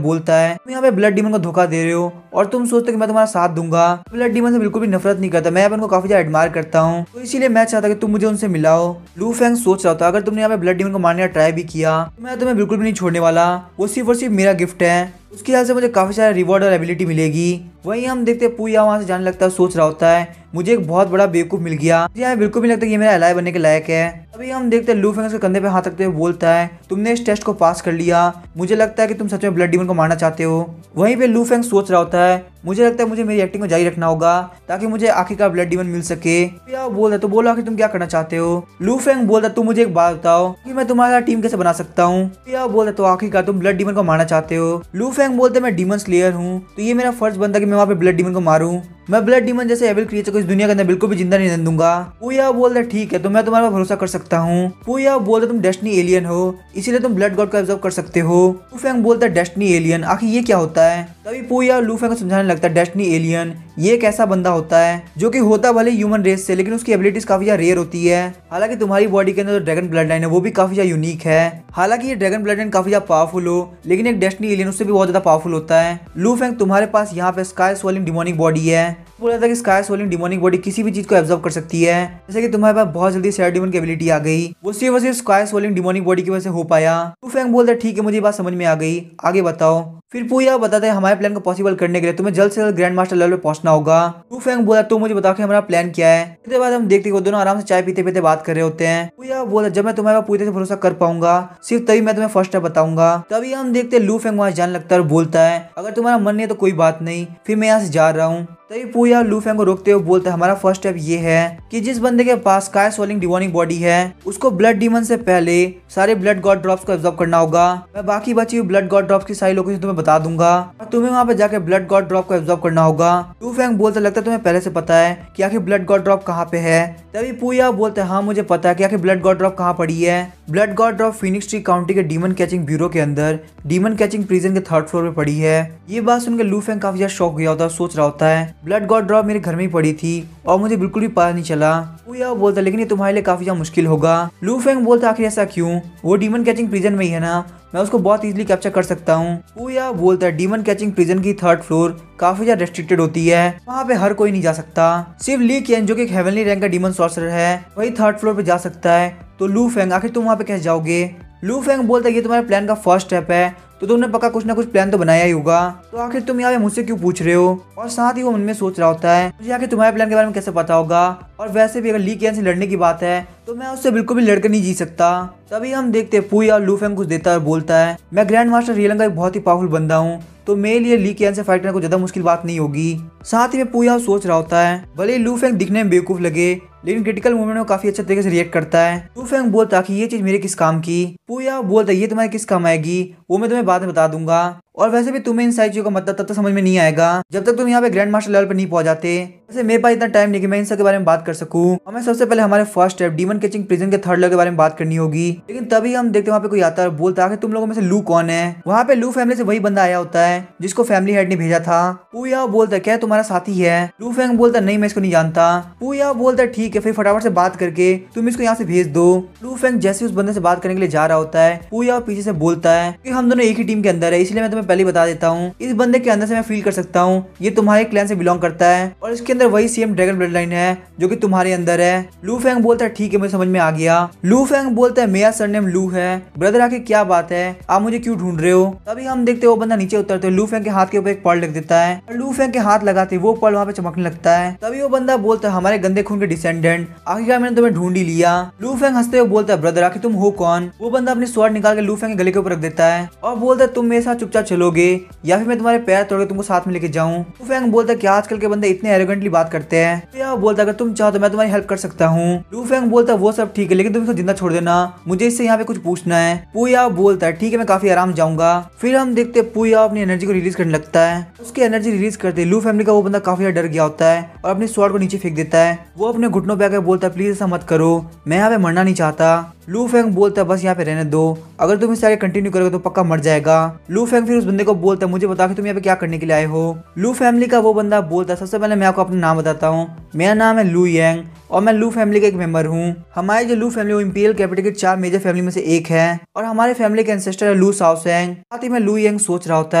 Speaker 1: बोलता है तुम यहाँ पे ब्लड डीमन को धोखा दे रहे हो और तुम सोचते हो कि मैं तुम्हारा साथ दूंगा। ब्लड डीमन से बिल्कुल भी नफरत नहीं करता, मैं उनको काफी ज्यादा एडमायर करता हूँ, तो इसीलिए मैं चाहता कि तुम मुझे उनसे मिलाओ। लू फेंग सोच रहा था अगर तुमने यहाँ पे ब्लड डीमन को मारने का ट्राई भी किया तो मैं तुम्हें बिल्कुल भी नहीं छोड़ने वाला, वो सिर्फ और सिर्फ मेरा गिफ्ट है, उसकी वजह से मुझे काफी सारे रिवॉर्ड और एबिलिटी मिलेगी। वहीं हम देखते हैं पूया वहां से जाने लगता है, सोच रहा होता है मुझे एक बहुत बड़ा बेवकूफ मिल गया, मुझे बिल्कुल भी लगता है कि ये मेरा एलाय बनने के लायक है। अभी हम देखते हैं लू फेंग उसके कंधे पे हाथ रखते हुए बोलता है तुमने इस टेस्ट को पास कर लिया, मुझे लगता है कि तुम सच में ब्लड डीमन को मारना चाहते हो। वहीं पे लू फेंग सोच रहा होता है मुझे लगता है मुझे मेरी एक्टिंग को जारी रखना होगा ताकि मुझे आखिरकार ब्लड डीमन मिल सके। पूया बोलता तो बोलो आखिर तुम क्या करना चाहते हो। लू फेंग बोलता तुम मुझे एक बात बताओ कि मैं तुम्हारा टीम कैसे बना सकता हूँ। पूया बोलता तो आखिरकार तुम ब्लड डीमन को मारना चाहते हो। लू फेंग बोलते मैं डीमन स्लेयर हूँ, तो ये मेरा फर्ज बनता है कि मैं वहाँ पे ब्लड डीमन को मारूं। मैं ब्लड डीमन जैसे एविल क्रिएचर को इस दुनिया के अंदर बिल्कुल भी जिंदा नहीं रहने दूंगा। पूया बोलता ठीक है तो मैं तुम्हारे पर भरोसा कर सकता हूँ। पूया बोलता तुम डेस्टिनी एलियन हो, इसीलिए तुम ब्लड गॉड को एब्जॉर्ब कर सकते हो। लू फेंग बोलता डेस्टिनी एलियन आखिर ये क्या होता है। तभी पूया लू फेंग को समझाने लगता है डेस्टिनी एलियन ये एक ऐसा बंदा होता है जो कि होता भले ह्यूमन रेस से, लेकिन उसकी एबिलिटीज काफी ज्यादा रेयर होती है। हालांकि तुम्हारी बॉडी के अंदर जो ड्रैगन ब्लड लाइन है वो भी काफी ज्यादा यूनिक है। हालांकि ये ड्रैगन ब्लड लाइन काफी ज्यादा पावरफुल हो, लेकिन एक डेस्टिनी एलियन उससे भी बहुत ज्यादा पावरफुल होता है। लू फेंग तुम्हारे पास यहाँ पे स्काई स्वॉलिंग डिमोनिक बॉडी है, बोला था कि स्काई स्वॉलिंग डिमोनिक बॉडी किसी भी चीज को एब्जॉर्ब कर सकती है, जैसे कि तुम्हारे पास बहुत जल्दी शैडो डीमन की एबिलिटी आ गई, वो सिर्फ स्काई स्वॉलिंग डिमोनिक बॉडी की वजह से हो पाया। लू फेंग बोलता ठीक है मुझे बात समझ में आ गई, आगे बताओ। फिर पूया बताते हैं हमारे प्लान को पॉसिबल करने के लिए तुम्हें जल्द से जल्द ग्रैंड मास्टर लेवल पे पहुंचना होगा। लू फेंग बोला तो मुझे बताओ कि हमारा प्लान क्या है। इसके बाद हम देखते हैं वो दोनों आराम से चाय पीते पीते बात कर रहे होते हैं। पूया बोला जब मैं तुम्हारे पूरी तरह से भरोसा कर पाऊंगा सिर्फ तभी मैं तुम्हें फर्स्ट स्टेप बताऊंगा। तभी हम देखते हैं लू फेंग वहां जाने लगता है और बोलता है अगर तुम्हारा मन नहीं है तो कोई बात नहीं, फिर मैं यहाँ से जा रहा हूँ। तभी पूया लू फेंग को रोकते हुए बोलता है हमारा फर्स्ट स्टेप ये है कि जिस बंदे के पास स्काई स्वॉलिंग डिमोनिक बॉडी है उसको ब्लड डीमन से पहले सारे ब्लड गॉड ड्रॉप्स को एब्जॉर्ब करना होगा। मैं बाकी बची हुई ब्लड गॉड ड्रॉप्स की सारी लोकेशन तुम्हें बता दूंगा और तुम्हें वहां पे जाकर ब्लड गॉड ड्रॉप को एब्जॉर्ब करना होगा। लू फेंग बोलता लगता है तुम्हें पहले से पता है कि आखिर ब्लड गॉड ड्रॉप कहाँ पे है। तभी पूया बोलता है हाँ मुझे पता है कि आखिर ब्लड गॉड ड्रॉप कहाँ पड़ी है। Blood God drop Phoenix tree county के डीमन कैचिंग ब्यूरो के अंदर डीमन कैचिंग प्रिजन के 3rd फ्लोर पे पड़ी है। ये बात सुनकर लू फेंग काफी ज्यादा शॉक गया होता है, सोच रहा होता है ब्लड गॉड ड्रॉप मेरे घर में ही पड़ी थी और मुझे बिल्कुल भी पता नहीं चला। पूया बोलता लेकिन ये तुम्हारे लिए काफी ज्यादा मुश्किल होगा। लू फेंग बोलता आखिर ऐसा क्यों, वो डीमन कैचिंग प्रिजन में ही है ना, मैं उसको बहुत इजीली कैप्चर कर सकता हूँ। पूया बोलता है डीमन कैचिंग प्रिजन की 3rd फ्लोर काफी ज्यादा रेस्ट्रिक्टेड होती है, वहाँ पे हर कोई नहीं जा सकता, सिर्फ ली केन जो कि एक हेवनली रैंक का डीमन सॉर्सरर है वही 3rd फ्लोर पे जा सकता है। तो लू फेंग आखिर तुम वहाँ पे कैसे जाओगे। लू फेंग बोलता है ये तुम्हारे प्लान का फर्स्ट स्टेप है, तो तुमने पक्का कुछ ना कुछ प्लान तो बनाया ही होगा, तो आखिर तुम यहाँ पे मुझसे क्यों पूछ रहे हो। और साथ ही वो मन में सोच रहा होता है मुझे आखिर तुम्हारे प्लान के बारे में कैसे पता होगा, और वैसे भी अगर ली केन से लड़ने की बात है तो मैं उससे बिल्कुल भी लड़कर नहीं जी सकता। तभी हम देखते हैं पूया लू फेंग कुछ देता है और बोलता है मैं ग्रैंड मास्टर रियलन का एक बहुत ही पावरफुल बंदा हूँ, तो मेरे लिए ली केन से फाइट करना कोई ज्यादा मुश्किल बात नहीं होगी। साथ ही में पूया सोच रहा होता है भले लू फेंग दिखने में बेवकूफ लगे लेकिन क्रिटिकल मोमेंट में काफी अच्छे तरीके से रिएक्ट करता है। लू फेंग बोलता कि ये चीज मेरे किस काम की। पूया बोलता ये तुम्हारे किस काम आएगी वो मैं तुम्हें बाद में बता दूंगा। और वैसे भी तुम्हें इन सारी चीजों का मतलब तब तक समझ में नहीं आएगा जब तक तुम यहाँ पे ग्रैंड मास्टर लेवल पर नहीं पहुंच जाते। वैसे मेरे पास इतना टाइम नहीं कि मैं इन सब के बारे में बात कर सकूं। हमें सबसे पहले हमारे first step demon catching prison के थर्ड लेवल के बारे में बात करनी होगी। लेकिन तभी हम देखते वहाँ पे कोई आता है और बोलता है कि तुम लोगों में से लू कौन है। वहाँ पे लू फैमिली से वही बंदा आया होता है जिसको फैमिली हेड ने भेजा था। पूया बोलता है क्या तुम्हारा साथी है। लू फैंग बोलता है नहीं मैं इसको नहीं जानता। पूया बोलता है ठीक है फिर फटाफट से बात करके तुम इसको यहाँ से भेज दो। लू फैंग जैसे उस बंदे से बात करने के लिए जा रहा होता है पूया पीछे से बोलता है कि हम दोनों एक ही टीम के अंदर है, इसलिए मैं तुम्हें पहले बता देता हूँ इस बंदे के अंदर से मैं फील कर सकता हूँ ये तुम्हारे क्लैन से बिलोंग करता है और इसके अंदर वही सेम ड्रैगन ब्लड लाइन है जो कि तुम्हारे अंदर है। लू फैंग बोलता है ठीक है मुझे समझ में आ गया। लू फैंग बोलता है मेरा सरनेम लू है। ब्रदर आके क्या बात है आप मुझे क्यों ढूंढ रहे हो। तभी हम देखते वो बंदा नीचे उतरते लू फैंग के हाथ के ऊपर एक पर्ल लग देता है और लू फैंग के हाथ लगाते वो पर्ल वहाँ पे चमकने लगता है। तभी वो बंदा बोलता है हमारे गंदे खून के डिसेंडेंट आखिरकार मैंने तुम्हें ढूंढ ही लिया। लू फैंग हंसते हुए बोलता है ब्रदर आखिर तुम हो कौन। वो बंदा अपनी स्वॉर्ड निकाल के लू फैंग के गले के ऊपर रख देता है और बोलता है तुम मेरे साथ चुपचाप चलोगे या फिर मैं तुम्हारे पैर तोड़ के तुमको साथ में लेके जाऊं। लू फैंग बोलता है कि आजकल के बंदे इतने एरोगेंटली बात करते हैं। पूया बोलता है अगर तुम चाहो तो मैं तुम्हारी हेल्प कर सकता हूँ। लू फैंग बोलता है वो सब ठीक है लेकिन तुम इसको जिंदा छोड़ देना मुझे इससे यहाँ पे कुछ पूछना है। पूया बोलता है ठीक है मैं काफी आराम जाऊंगा। फिर हम देखते पूया अपनी एनर्जी को रिलीज करने लगता है। उसकी एनर्जी रिलीज करते लू फैमिली का वो बंदा काफी डर गया होता है और अपनी स्वॉर्ड को नीचे फेंक देता है। वो अपने घुटनों पे आकर बोलता है प्लीज ऐसा मत करो मैं यहाँ पे मरना नहीं चाहता। लू फैंग बोलता है बस यहाँ पे रहने दो अगर तुम इस आगे कंटिन्यू करोगे तो पक्का मर जाएगा। लू फैंग फिर उस बंदे को बोलता है मुझे बता कि तुम यहाँ पे क्या करने के लिए आए हो। लू फैमिली का वो बंदा बोलता है सबसे पहले मैं आपको अपना नाम बताता हूँ मेरा नाम है लू यांग और मैं लू फैमिली का एक मेंबर हूँ। हमारी जो लू फैमिली वो इंपीरियल कैपिटल के 4 मेजर फैमिली में से एक है और हमारे फैमिली के एंसेस्टर है लू शाओशैंग। साथ ही में लू यांग सोच रहा होता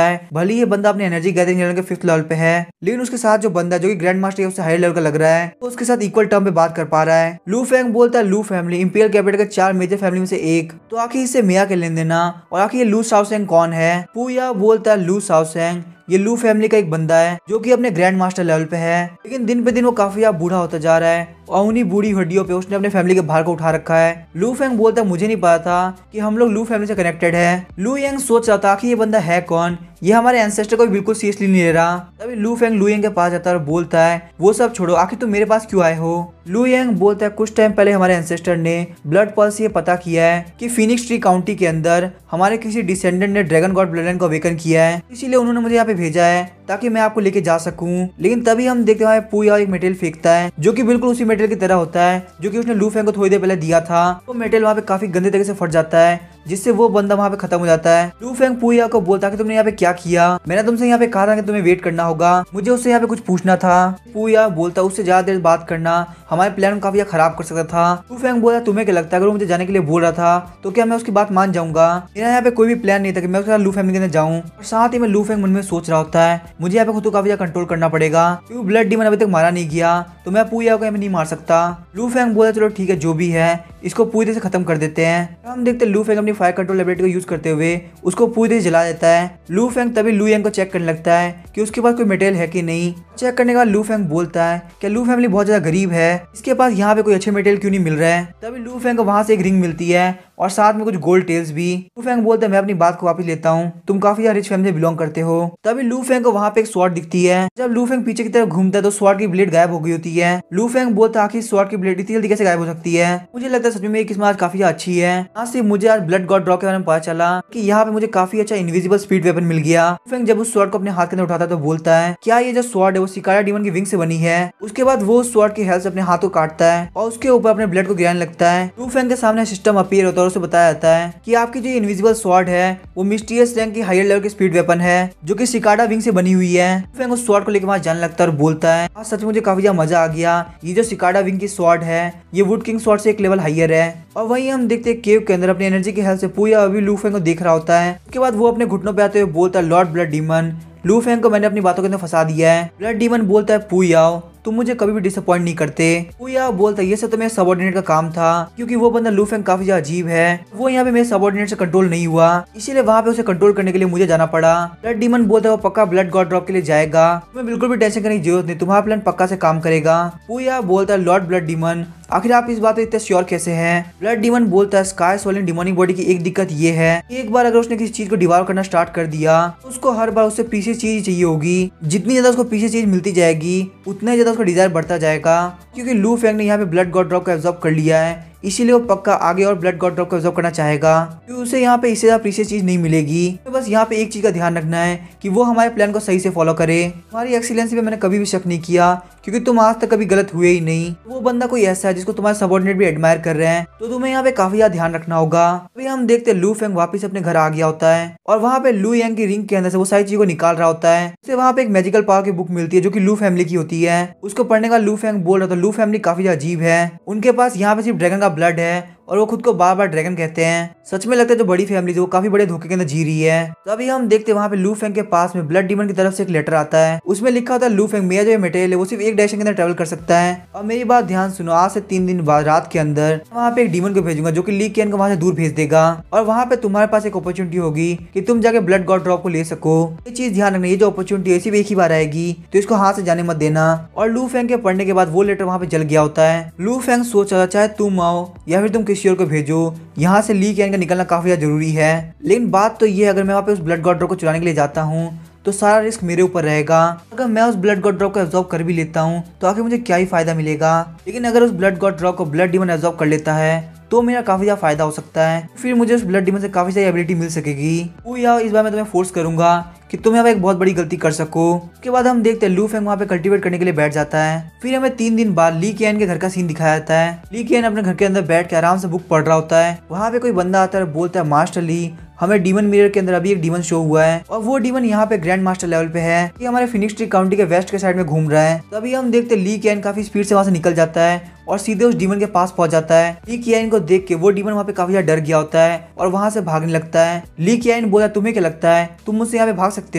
Speaker 1: है भले ये बंदा अपनी एनर्जी गैदरिंग लेवल के 5th लेवल पे है लेकिन उसके साथ जो बंदा जो कि ग्रैंड मास्टर उससे हायर लेवल का लग रहा है तो उसके साथ इक्वल टर्म पे बात कर पा रहा है। लू फैंग बोलता है लू फैमिली इंपीरियल कैपिटल के 4 मेजर फैमिली में से एक तो आखिर इससे मिया के लेन देना और आखिर ये लू शाओशैंग कौन है। पूया बोलता है लू शाओशैंग ये लू फैमिली का एक बंदा है जो कि अपने ग्रैंड मास्टर लेवल पे है लेकिन दिन पे दिन वो काफी बूढ़ा होता जा रहा है और उन्हीं बूढ़ी हड्डियों पे उसने अपने फैमिली के भार को उठा रखा है। लू फैंग बोलता है मुझे नहीं पता था कि हम लोग लू फैमिली से कनेक्टेड है। लू यांग सोच रहा था कि ये बंदा है कौन ये हमारे एंसेस्टर को भी बिल्कुल सीरियसली नहीं ले रहा। तभी लू फैंग लू यांग के पास जाता है और बोलता है वो सब छोड़ो आखिर तुम मेरे पास क्यों आए हो। लू यांग बोलता है कुछ टाइम पहले हमारे एंसेस्टर ने ब्लड पल्स ये पता किया है कि फिनिक्स ट्री काउंटी के अंदर हमारे किसी डिसेंडेंट ने ड्रैगन गॉड ब्लड लाइन को अवेकन किया है इसीलिए उन्होंने मुझे यहाँ पे भेजा है ताकि मैं आपको लेके जा सकूं। लेकिन तभी हम देखते हैं पूया एक मेटेरियल फेंकता है जो कि बिल्कुल उसी मेटेरियल की तरह होता है जो कि उसने लू फैंग को थोड़ी देर पहले दिया था। वो मेटेरियल वहाँ पे काफी गंदे तरीके से फट जाता है जिससे वो बंदा वहाँ पे खत्म हो जाता है। लू फैंग पूया को बोलता है कि तुमने यहाँ पे क्या किया मैंने तुमसे यहाँ पे कहा था कि तुम्हें वेट करना होगा मुझे उससे यहाँ पे कुछ पूछना था। पूया बोलता उससे ज्यादा देर बात करना हमारे प्लान को काफी खराब कर सकता था। लू फैंग बोला तुम्हें क्या लगता है अगर वो मुझे जाने के लिए बोल रहा था तो क्या मैं उसकी बात मान जाऊंगा। मेरा यहाँ पे कोई भी प्लान नहीं था कि मैं उसके साथ लू फैमिली के अंदर जाऊँ और साथ ही में लू फैंग मन में सोच रहा होता है मुझे यहाँ पे खुद को काफी कंट्रोल करना पड़ेगा क्योंकि ब्लड डीमन अभी तक मारा नहीं गया तो मैं पूया को यहाँ पे नहीं मार सकता। लू फैंग बोला चलो ठीक है जो भी है इसको पूरी तरह से खत्म कर देते हैं। हम देखते हैं लू फैंग अपनी फायर कंट्रोल एबिलिटी को यूज करते हुए उसको पूरी तरह से जला देता है। लू फैंग तभी लू यांग को चेक करने लगता है कि उसके पास कोई मटेरियल है कि नहीं। चेक करने के बाद लू फैंग बोलता है कि लू फैमिली बहुत ज्यादा गरीब है इसके पास यहाँ पे कोई अच्छे मटेरियल क्यों नहीं मिल रहा है। तभी लू फैंग को वहां से एक रिंग मिलती है और साथ में कुछ गोल्ड टेल्स भी। लू फैंग बोलता है मैं अपनी बात को वापस लेता हूँ तुम काफी रिच फैमिली से बिलोंग करते हो। तभी लू फैंग को वहाँ पे एक स्वॉर्ड दिखती है। जब लू फैंग पीछे की तरफ घूमता है तो स्वॉर्ड की ब्लेड गायब हो गई होती है। लू फैंग बोलता है आखिर स्वॉर्ड की ब्लेड इतनी जल्दी कैसे गायब हो सकती है। मुझे लगता है सच में मेरी किस्मत आज काफी अच्छी है। आज सिर्फ मुझे आज ब्लड गॉड ड्रॉ के बारे में पता चला कि यहाँ पे मुझे काफी अच्छा इनविजिबल स्पीड वेपन मिल गया। लू फैंग जब उस स्वॉर्ड को अपने हाथ के अंदर उठाता है तो बोलता है क्या ये जो स्वॉर्ड है वो सिकारा डीमन की विंग से बनी है। उसके बाद वो स्वॉर्ड की हेल्थ से अपने हाथ को काटता है और उसके ऊपर अपने ब्लड को गिराने लगता है। लू फैंग के सामने सिस्टम अपीयर होता है और उसे बताया जाता है कि आपकी जो इनविजिबल स्वॉर्ड है वो मिस्टीरियस रैंक की हायर लेवल की स्पीड वेपन है जो कि सिकाडा विंग से बनी हुई है। लू फैंग उस स्वॉर्ड को लेकर वहां जाने लगता है और बोलता है आज सच मुझे काफी ज्यादा मजा आ गया। ये जो सिकाडा विंग की स्वॉर्ड है ये वुड किंग स्वॉर्ड से एक लेवल हायर है। और वहीं हम देखते हैं केव के अंदर अपनी एनर्जी की हेल्प से पूया अभी लू फैंग को देख रहा होता है। उसके बाद वो अपने घुटनों पे आते हुए बोलता है लॉर्ड ब्लड डीमन लू फैंग को मैंने अपनी बातों के अंदर फंसा दिया है। ब्लड डीमन बोलता है पूयाओ तुम मुझे कभी भी डिसअपॉइंट नहीं करते। पूया बोलता है ये सब तो मेरे सबऑर्डिनेट का काम था क्योंकि वो बंदा लू फैंग काफी ज्यादा अजीब है वो यहाँ पे मेरे सबऑर्डिनेट से कंट्रोल नहीं हुआ इसीलिए वहाँ पे उसे कंट्रोल करने के लिए मुझे जाना पड़ा। ब्लड डीमन बोलता है वो पक्का ब्लड गॉड ड्रॉप के लिए जाएगा तुम्हें बिल्कुल भी टेंशन करने की जरूरत नहीं तुम्हारा प्लान पक्का से काम करेगा। पूया बोलता है लॉर्ड ब्लड डीमन आखिर आप इस बात पे इतने श्योर कैसे हैं। ब्लड डीमन बोलता है स्काई सोलिन डिमोनिक बॉडी की एक दिक्कत ये है कि एक बार अगर उसने किसी चीज को डिवार करना स्टार्ट कर दिया तो उसको हर बार उससे पीछे चीज चाहिए होगी। जितनी ज्यादा उसको पीछे चीज मिलती जाएगी उतना ज्यादा उसका डिजायर बढ़ता जाएगा क्योंकि लू फैंग ने यहाँ पे ब्लड गॉड ड्रॉप को एब्जॉर्ब कर लिया है इसीलिए वो पक्का आगे और ब्लड गॉड ड्रॉप को एब्जॉर्ब करना चाहेगा, क्योंकि उसे यहाँ पे इससे ज्यादा प्रीशियस चीज नहीं मिलेगी। तो बस यहाँ पे एक चीज का ध्यान रखना है कि वो हमारे प्लान को सही से फॉलो करे। तुम्हारी एक्सीलेंसी पे मैंने कभी भी शक नहीं किया, क्योंकि तुम आज तक कभी गलत हुए ही नहीं। वो बंदा कोई ऐसा है जिसको तुम्हारे सबऑर्डिनेट भी एडमायर कर रहे हैं, तो तुम्हें यहाँ पे काफी ज्यादा ध्यान रखना होगा। अभी हम देखते लू फेंग वापस अपने घर आ गया होता है और वहाँ पे लू यांग की रिंग के अंदर से वो सारी चीजों को निकाल रहा होता है। उसे वहाँ पे एक मैजिकल पावर की बुक मिलती है जो कि लू फैमिली की होती है। उसको पढ़ने का लू फेंग बोल रहा था लू फैमिली काफी अजीब है, उनके पास यहाँ पे सिर्फ ड्रैगन का ब्लड है और वो खुद को बार बार ड्रैगन कहते हैं। सच में लगता है जो बड़ी फैमिली वो काफी बड़े धोखे के अंदर जी रही है। तो अभी हम देखते हैं वहाँ पे लू फेंग के पास में ब्लड डीमन की तरफ से एक लेटर आता है। उसमें लिखा होता है लू फेंग मेरा जो मटेरियल है वो सिर्फ एक डायरेक्शन के अंदर ट्रेवल कर सकता है। और मेरी बात ध्यान सुनो, आज से 3 दिन बाद रात के अंदर वहाँ पे एक डीमन को भेजूंगा जो कि ली केन को वहाँ से दूर भेज देगा और वहाँ पे तुम्हारे पास एक अपॉर्चुनिटी होगी कि तुम जाके ब्लड गॉड ड्रॉप को ले सको। ये चीज ध्यान रखना, ये जो अपॉर्चुनिटी है सिर्फ एक ही बार आएगी, तो इसको हाथ से जाने मत देना। और लू फेंग के पढ़ने के बाद वो लेटर वहाँ पे जल गया होता है। लू फेंग सोच रहा चाहे तुम आओ या फिर तुम किसी और को भेजो, यहाँ से ली केन का निकलना काफी ज्यादा जरूरी है। लेकिन बात तो ये है, अगर मैं वहाँ पे उस ब्लड गॉड ड्रॉप को चुराने के लिए जाता हूँ तो सारा रिस्क मेरे ऊपर रहेगा। अगर मैं उस ब्लड गॉड ड्रॉप को एब्जॉर्ब कर भी लेता हूँ तो आखिर मुझे क्या ही फायदा मिलेगा। लेकिन अगर उस ब्लड गॉड ड्रॉप को ब्लड डीमन एब्जॉर्ब कर लेता है तो मेरा काफी ज्यादा फायदा हो सकता है, फिर मुझे उस ब्लड डीमन से काफी सारी एबिलिटी मिल सकेगी। या इस बार मैं तुम्हें फोर्स करूंगा कि तुम यहाँ पे एक बहुत बड़ी गलती कर सको। उसके बाद हम देखते हैं लू फेंग वहाँ पे कल्टीवेट करने के लिए बैठ जाता है। फिर हमें 3 दिन बाद ली केन के घर का सीन दिखाया जाता है। ली केन अपने घर के अंदर बैठ के आराम से बुक पढ़ रहा होता है। वहाँ पे कोई बंदा आता है, बोलता है मास्टर ली हमें डीमन मिरर के अंदर अभी एक डीमन शो हुआ है और वो डीमन यहाँ पे ग्रैंड मास्टर लेवल पे है, ये हमारे फिनिक्स ट्री काउंटी के वेस्ट के साइड में घूम रहा है। तभी हम देखते ली केन काफी स्पीड से वहाँ से निकल जाता है और सीधे उस डीमन के पास पहुंच जाता है। ली कियान को देख के वो डीमन वहाँ पे काफी ज्यादा डर गया होता है और वहाँ से भागने लगता है। ली कियान बोला तुम्हें क्या लगता है तुम मुझसे यहाँ पे भाग सकते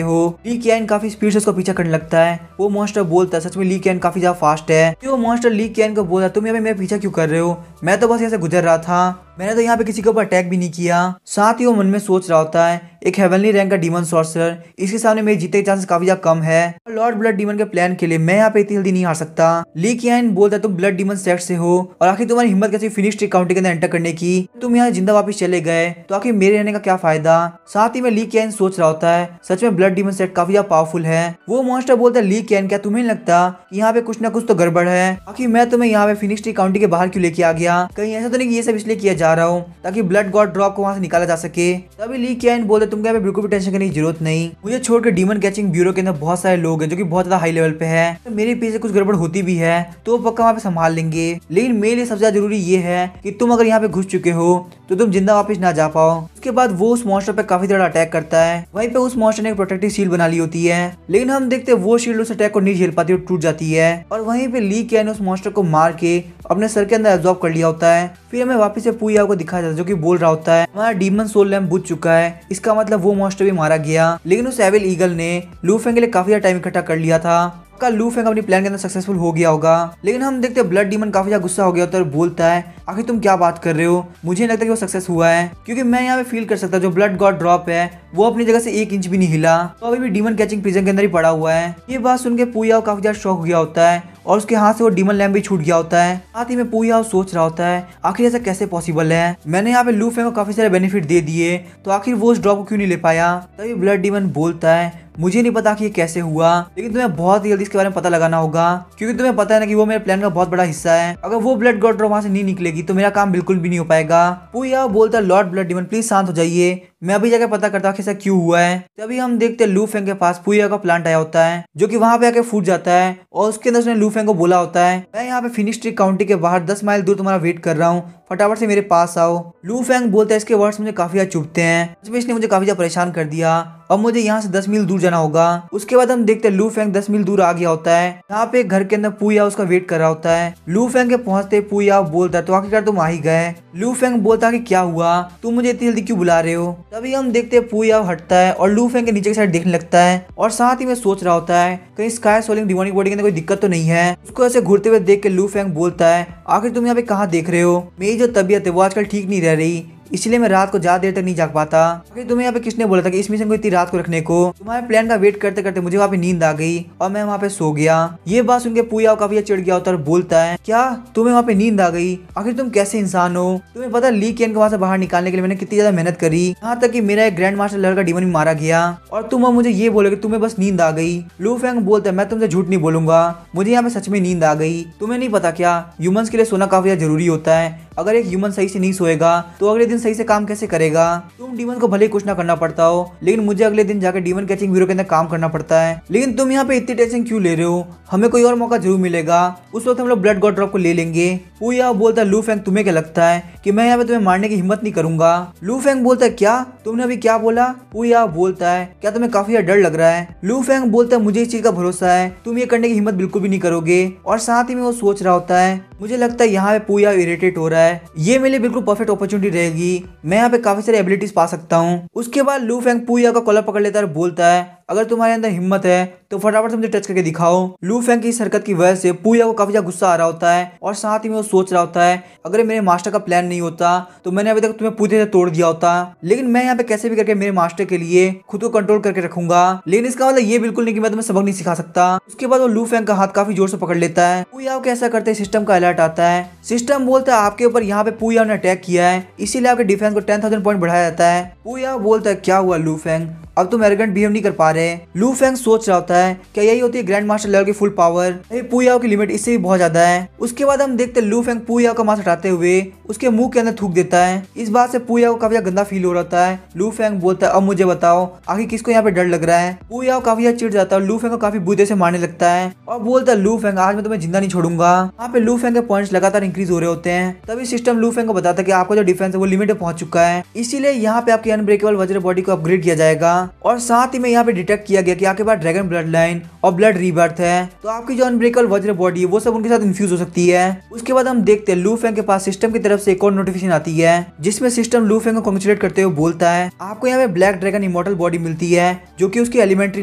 Speaker 1: हो? ली कियान काफी स्पीड से उसको पीछा करने लगता है। वो मॉन्स्टर बोलता है सच में ली कियान काफी ज्यादा फास्ट है। तो वो मॉन्स्टर ली कियान को बोला तुम यहाँ पे मेरा पीछा क्यों कर रहे हो, मैं तो बस यहाँ से गुजर रहा था, मैंने तो यहाँ पे किसी के ऊपर अटैक भी नहीं किया। साथ ही वो मन में सोच रहा होता है एक हेवनली रैंक का डीमन सॉर्सर, इसके सामने मेरे जीतने के चांसेस काफी ज्यादा कम है। लॉर्ड ब्लड डीमन के प्लान के लिए मैं यहाँ पे इतनी जल्दी नहीं हार सकता। ली कियान बोलता है तुम ब्लड डीमन सेक्ट से हो और आखिर तुम्हारी हिम्मत कैसी फिनिश ट्री काउंटी के अंदर एंटर करने की, तुम यहाँ जिंदा वापस चले गए तो आखिर मेरे रहने का क्या फायदा। साथ ही में ली कियान सोच रहा होता है सच में ब्लड डीमन सेक्ट काफी ज्यादा पावरफुल है। वो मॉन्स्टर बोलता है ली कियान क्या तुम्हें लगता कि यहाँ पे कुछ ना कुछ तो गड़बड़ है, आखिर मैं तुम्हें यहाँ पे फिनिश ट्री काउंटी के बाहर क्यों लेके आ गया, कहीं ऐसा तो नहीं कि ये सब इसलिए किया जा रहा हूँ ताकि ब्लड गॉड ड्रॉप को वहाँ से निकाला जा सके। तभी ली कियान बोलते तुमको यहाँ पे बिल्कुल भी टेंशन करने की जरूरत नहीं, मुझे छोड़कर डीमन कैचिंग ब्यूरो के अंदर बहुत सारे लोग हैं जो कि बहुत ज्यादा हाई लेवल पे है, तो मेरे पीछे कुछ गड़बड़ होती भी है तो पक्का वहाँ पे संभाल लेंगे। लेकिन मेरे लिए सबसे ज्यादा जरूरी ये है कि तुम अगर यहाँ पे घुस चुके हो तो तुम जिंदा वापस ना जा पाओ। उसके बाद वो उस मॉन्स्टर पे काफी ज्यादा अटैक करता है। वहीं पे उस मॉन्स्टर ने एक प्रोटेक्टिव शील्ड बना ली होती है, लेकिन हम देखते हैं वो शील्ड उस अटैक को नहीं झेल पाती और टूट जाती है। और वहीं पे ली कियान ने उस मॉन्स्टर को मार के अपने सर के अंदर एब्जॉर्ब कर लिया होता है। फिर हमें वापस से पुया को दिखाया जाता है जो कि बोल रहा होता है हमारा डीमन सोल लैम्प बुझ चुका है, इसका मतलब वो मॉन्स्टर भी मारा गया। लेकिन उस एविल ईगल ने लू फेंग के लिए काफी टाइम इकट्ठा कर लिया था, का लू फेंग अपनी प्लान के अंदर सक्सेसफुल हो गया होगा। लेकिन हम देखते हैं ब्लड डीमन काफी ज्यादा गुस्सा हो गया होता है और बोलता है आखिर तुम क्या बात कर रहे हो, मुझे नहीं लगता कि वो सक्सेस हुआ है, क्योंकि मैं यहाँ पे फील कर सकता जो ब्लड गॉड ड्रॉप है वो अपनी जगह से 1 इंच भी नहीं हिला, तो अभी भी डीमन कैचिंग प्रिजन के अंदर ही पड़ा हुआ है। ये बात सुन के पुयाओ काफी ज्यादा शॉक हो गया होता है और उसके हाथ से वो डीमन लैम्प भी छूट गया होता है। साथ ही में पुयाओ सोच रहा होता है आखिर ऐसा कैसे पॉसिबल है, मैंने यहाँ पे लू फेंग को काफी सारे बेनिफिट दे दिए तो आखिर वो उस ड्रॉप को क्यों नहीं ले पाया। तभी ब्लड डीमन बोलता है मुझे नहीं पता कि ये कैसे हुआ, लेकिन तुम्हें बहुत ही जल्दी इसके बारे में पता लगाना होगा, क्योंकि तुम्हें पता है ना कि वो मेरे प्लान का बहुत बड़ा हिस्सा है। अगर वो ब्लड गॉड ड्रॉप वहां से नहीं निकलेगी तो मेरा काम बिल्कुल भी नहीं हो पाएगा। पुया बोलता है लॉर्ड ब्लड डीमन प्लीज शांत हो जाइए, मैं अभी जाकर पता करता हूँ ऐसा क्यों हुआ है। तभी हम देखते हैं लू फेंग के पास पुया का प्लांट आया होता है जो कि वहां पे आके फूट जाता है और उसके अंदर उसने लू फेंग को बोला होता है मैं यहाँ पे फिनिश ट्री काउंटी के बाहर 10 माइल दूर तुम्हारा वेट कर रहा हूँ, फटाफट से मेरे पास आओ। लू फेंग बोलता है इसके वर्ड्स मुझे काफी ज्यादा चुभते हैं, इसने मुझे काफी ज्यादा परेशान कर दिया, अब मुझे यहाँ से 10 मील दूर जाना होगा। उसके बाद हम देखते हैं लू फेंग 10 मील दूर आ गया होता है। यहाँ पे घर के अंदर पुया उसका वेट कर रहा होता है। लू फेंग के पहुंचते पुया बोलता है तो आखिरकार तुम आ ही गए। लू फेंग बोलता है कि क्या हुआ, तुम मुझे इतनी जल्दी क्यों बुला रहे हो। तभी हम देखते हैं पुया हटता है और लू फेंग के नीचे की साइड देखने लगता है और साथ ही में सोच रहा होता है कहीं स्काई सोलिंग डिमोनिक बॉडी के अंदर कोई दिक्कत तो नहीं है। उसको ऐसे घूरते हुए देख के लू फेंग बोलता है आखिर तुम यहाँ पे कहाँ देख रहे हो, मेरी जो तबीयत है वो आजकल ठीक नहीं रह रही, इसलिए मैं रात को ज्यादा देर तक नहीं जाग पाता। तुम्हें यहाँ पे किसने बोला था कि इस मिशन को इतनी रात को रखने को? तुम्हारे प्लान का वेट करते करते मुझे वहाँ पे नींद आ गई और मैं वहाँ पे सो गया। ये बात सुन के पूया काफी चिढ़ गया होता और बोलता है, क्या तुम्हें वहाँ पे नींद आ गई? आखिर तुम कैसे इंसान हो? तुम्हें पता ली केन को वहाँ से बाहर निकालने के लिए मैंने कितनी ज्यादा मेहनत करी, यहाँ तक कि मेरा एक ग्रैंड मास्टर लेवल का डीमन भी मारा गया और तुम मुझे ये बोले कि तुम्हें बस नींद आ गई। लू फेंग बोलता है, मैं तुमसे झूठ नहीं बोलूंगा, मुझे यहाँ पे सच में नींद आ गई। तुम्हें नहीं पता क्या, ह्यूमंस के लिए सोना काफी जरूरी होता है। अगर एक ह्यूमन सही से नहीं सोएगा तो अगले दिन सही से काम कैसे करेगा? तुम डीमन को भले कुछ ना करना पड़ता हो, लेकिन मुझे अगले दिन जाकर डीमन कैचिंग ब्यूरो के अंदर काम करना पड़ता है। लेकिन तुम यहाँ पे इतनी टेंशन क्यों ले रहे हो? हमें कोई और मौका जरूर मिलेगा, उस वक्त हम लोग ब्लड गॉड ड्रॉप को ले लेंगे। पूया बोलता है, लू फेंग तुम्हें क्या लगता है कि मैं यहाँ पे तुम्हें मारने की हिम्मत नहीं करूंगा? लू फेंग बोलता है, क्या तुमने अभी क्या बोला? पूया बोलता है, क्या तुम्हें काफी डर लग रहा है? लू फेंग बोलता है, मुझे इस चीज का भरोसा है, तुम ये करने की हिम्मत बिल्कुल भी नहीं करोगे। और साथ ही में वो सोच रहा होता है, मुझे लगता है यहाँ पे पूया इरिटेट हो रहा है, ये मेरे लिए बिल्कुल परफेक्ट अपॉर्चुनिटी रहेगी, मैं यहाँ पे काफी सारी एबिलिटीज पा सकता हूँ। उसके बाद लू फेंग पूया का कॉलर पकड़ लेता है और बोलता है, अगर तुम्हारे अंदर हिम्मत है तो फटाफट से मुझे टच करके दिखाओ। लू फेंग की इस हरकत की वजह से पूया को काफी ज्यादा गुस्सा आ रहा होता है और साथ ही में वो सोच रहा होता है, अगर मेरे मास्टर का प्लान नहीं होता तो मैंने अभी तक तुम्हें पूरी तरह तोड़ दिया होता, लेकिन मैं यहाँ पे कैसे भी करके मेरे मास्टर के लिए खुद को कंट्रोल करके रखूंगा। लेकिन इसका मतलब ये बिल्कुल नहीं कि मैं तुम्हें सबक नहीं सिखा सकता। उसके बाद वो लू फेंग का हाथ काफी जोर से पकड़ लेता है। पूया को ऐसा करते सिस्टम का अलर्ट आता है। सिस्टम बोलता है, आपके ऊपर यहाँ पे पूया ने अटैक किया है, इसीलिए आपके डिफेंस को 10,000 पॉइंट बढ़ाया जाता है। पूया बोलता है, क्या हुआ लू फेंग, अब तुम एरोगेंट बिहेव नहीं कर पा रहे? लू फेंग सोच रहा होता है, क्या यही होती है ग्रैंड मास्टर लेवल की फुल पावर? पूया की लिमिट इससे भी बहुत ज्यादा है। उसके बाद हम देखते हैं लू फेंग पूया का मास्क हटाते हुए उसके मुंह के अंदर थूक देता है। इस बात से पूया को काफी गंदा फील हो रहा है। लू फेंग बोलता है, अब मुझे बताओ आखिर किसको यहाँ पे डर लग रहा है? पूया काफी चिढ़ जाता है और लू फेंग को काफी बुद्धि से मारने लगता है और बोलता है, लू फेंग आज मैं तुम्हें जिंदा नहीं छोड़ूंगा। यहाँ पे लू फेंग के पॉइंट्स लगातार इंक्रीज हो रहे होते हैं। तभी सिस्टम लू फेंग को बताता है कि आपका जो डिफेंस है वो लिमिट पे पहुंच चुका है, इसीलिए यहाँ पे आपकी अनब्रेकेबल वज्र बॉडी को अपग्रेड किया जाएगा। और साथ ही में यहाँ पे डिटेक्ट किया गया कि आपके पास ड्रैगन ब्लड लाइन और ब्लड रीबर्थ है, तो आपकी जो अनब्रेकेबल वज्र बॉडी है वो सब उनके साथ इन्फ्यूज हो सकती है। उसके बाद हम देखते हैं लू फेंग के पास सिस्टम की तरफ से एक और नोटिफिकेशन आती है, जिसमें सिस्टम लू फेंग को कांग्रेचुलेट करते हुए बोलता है, आपको यहाँ पे ब्लैक ड्रैगन इमॉर्टल बॉडी मिलती है जो कि उसकी एलिमेंट्री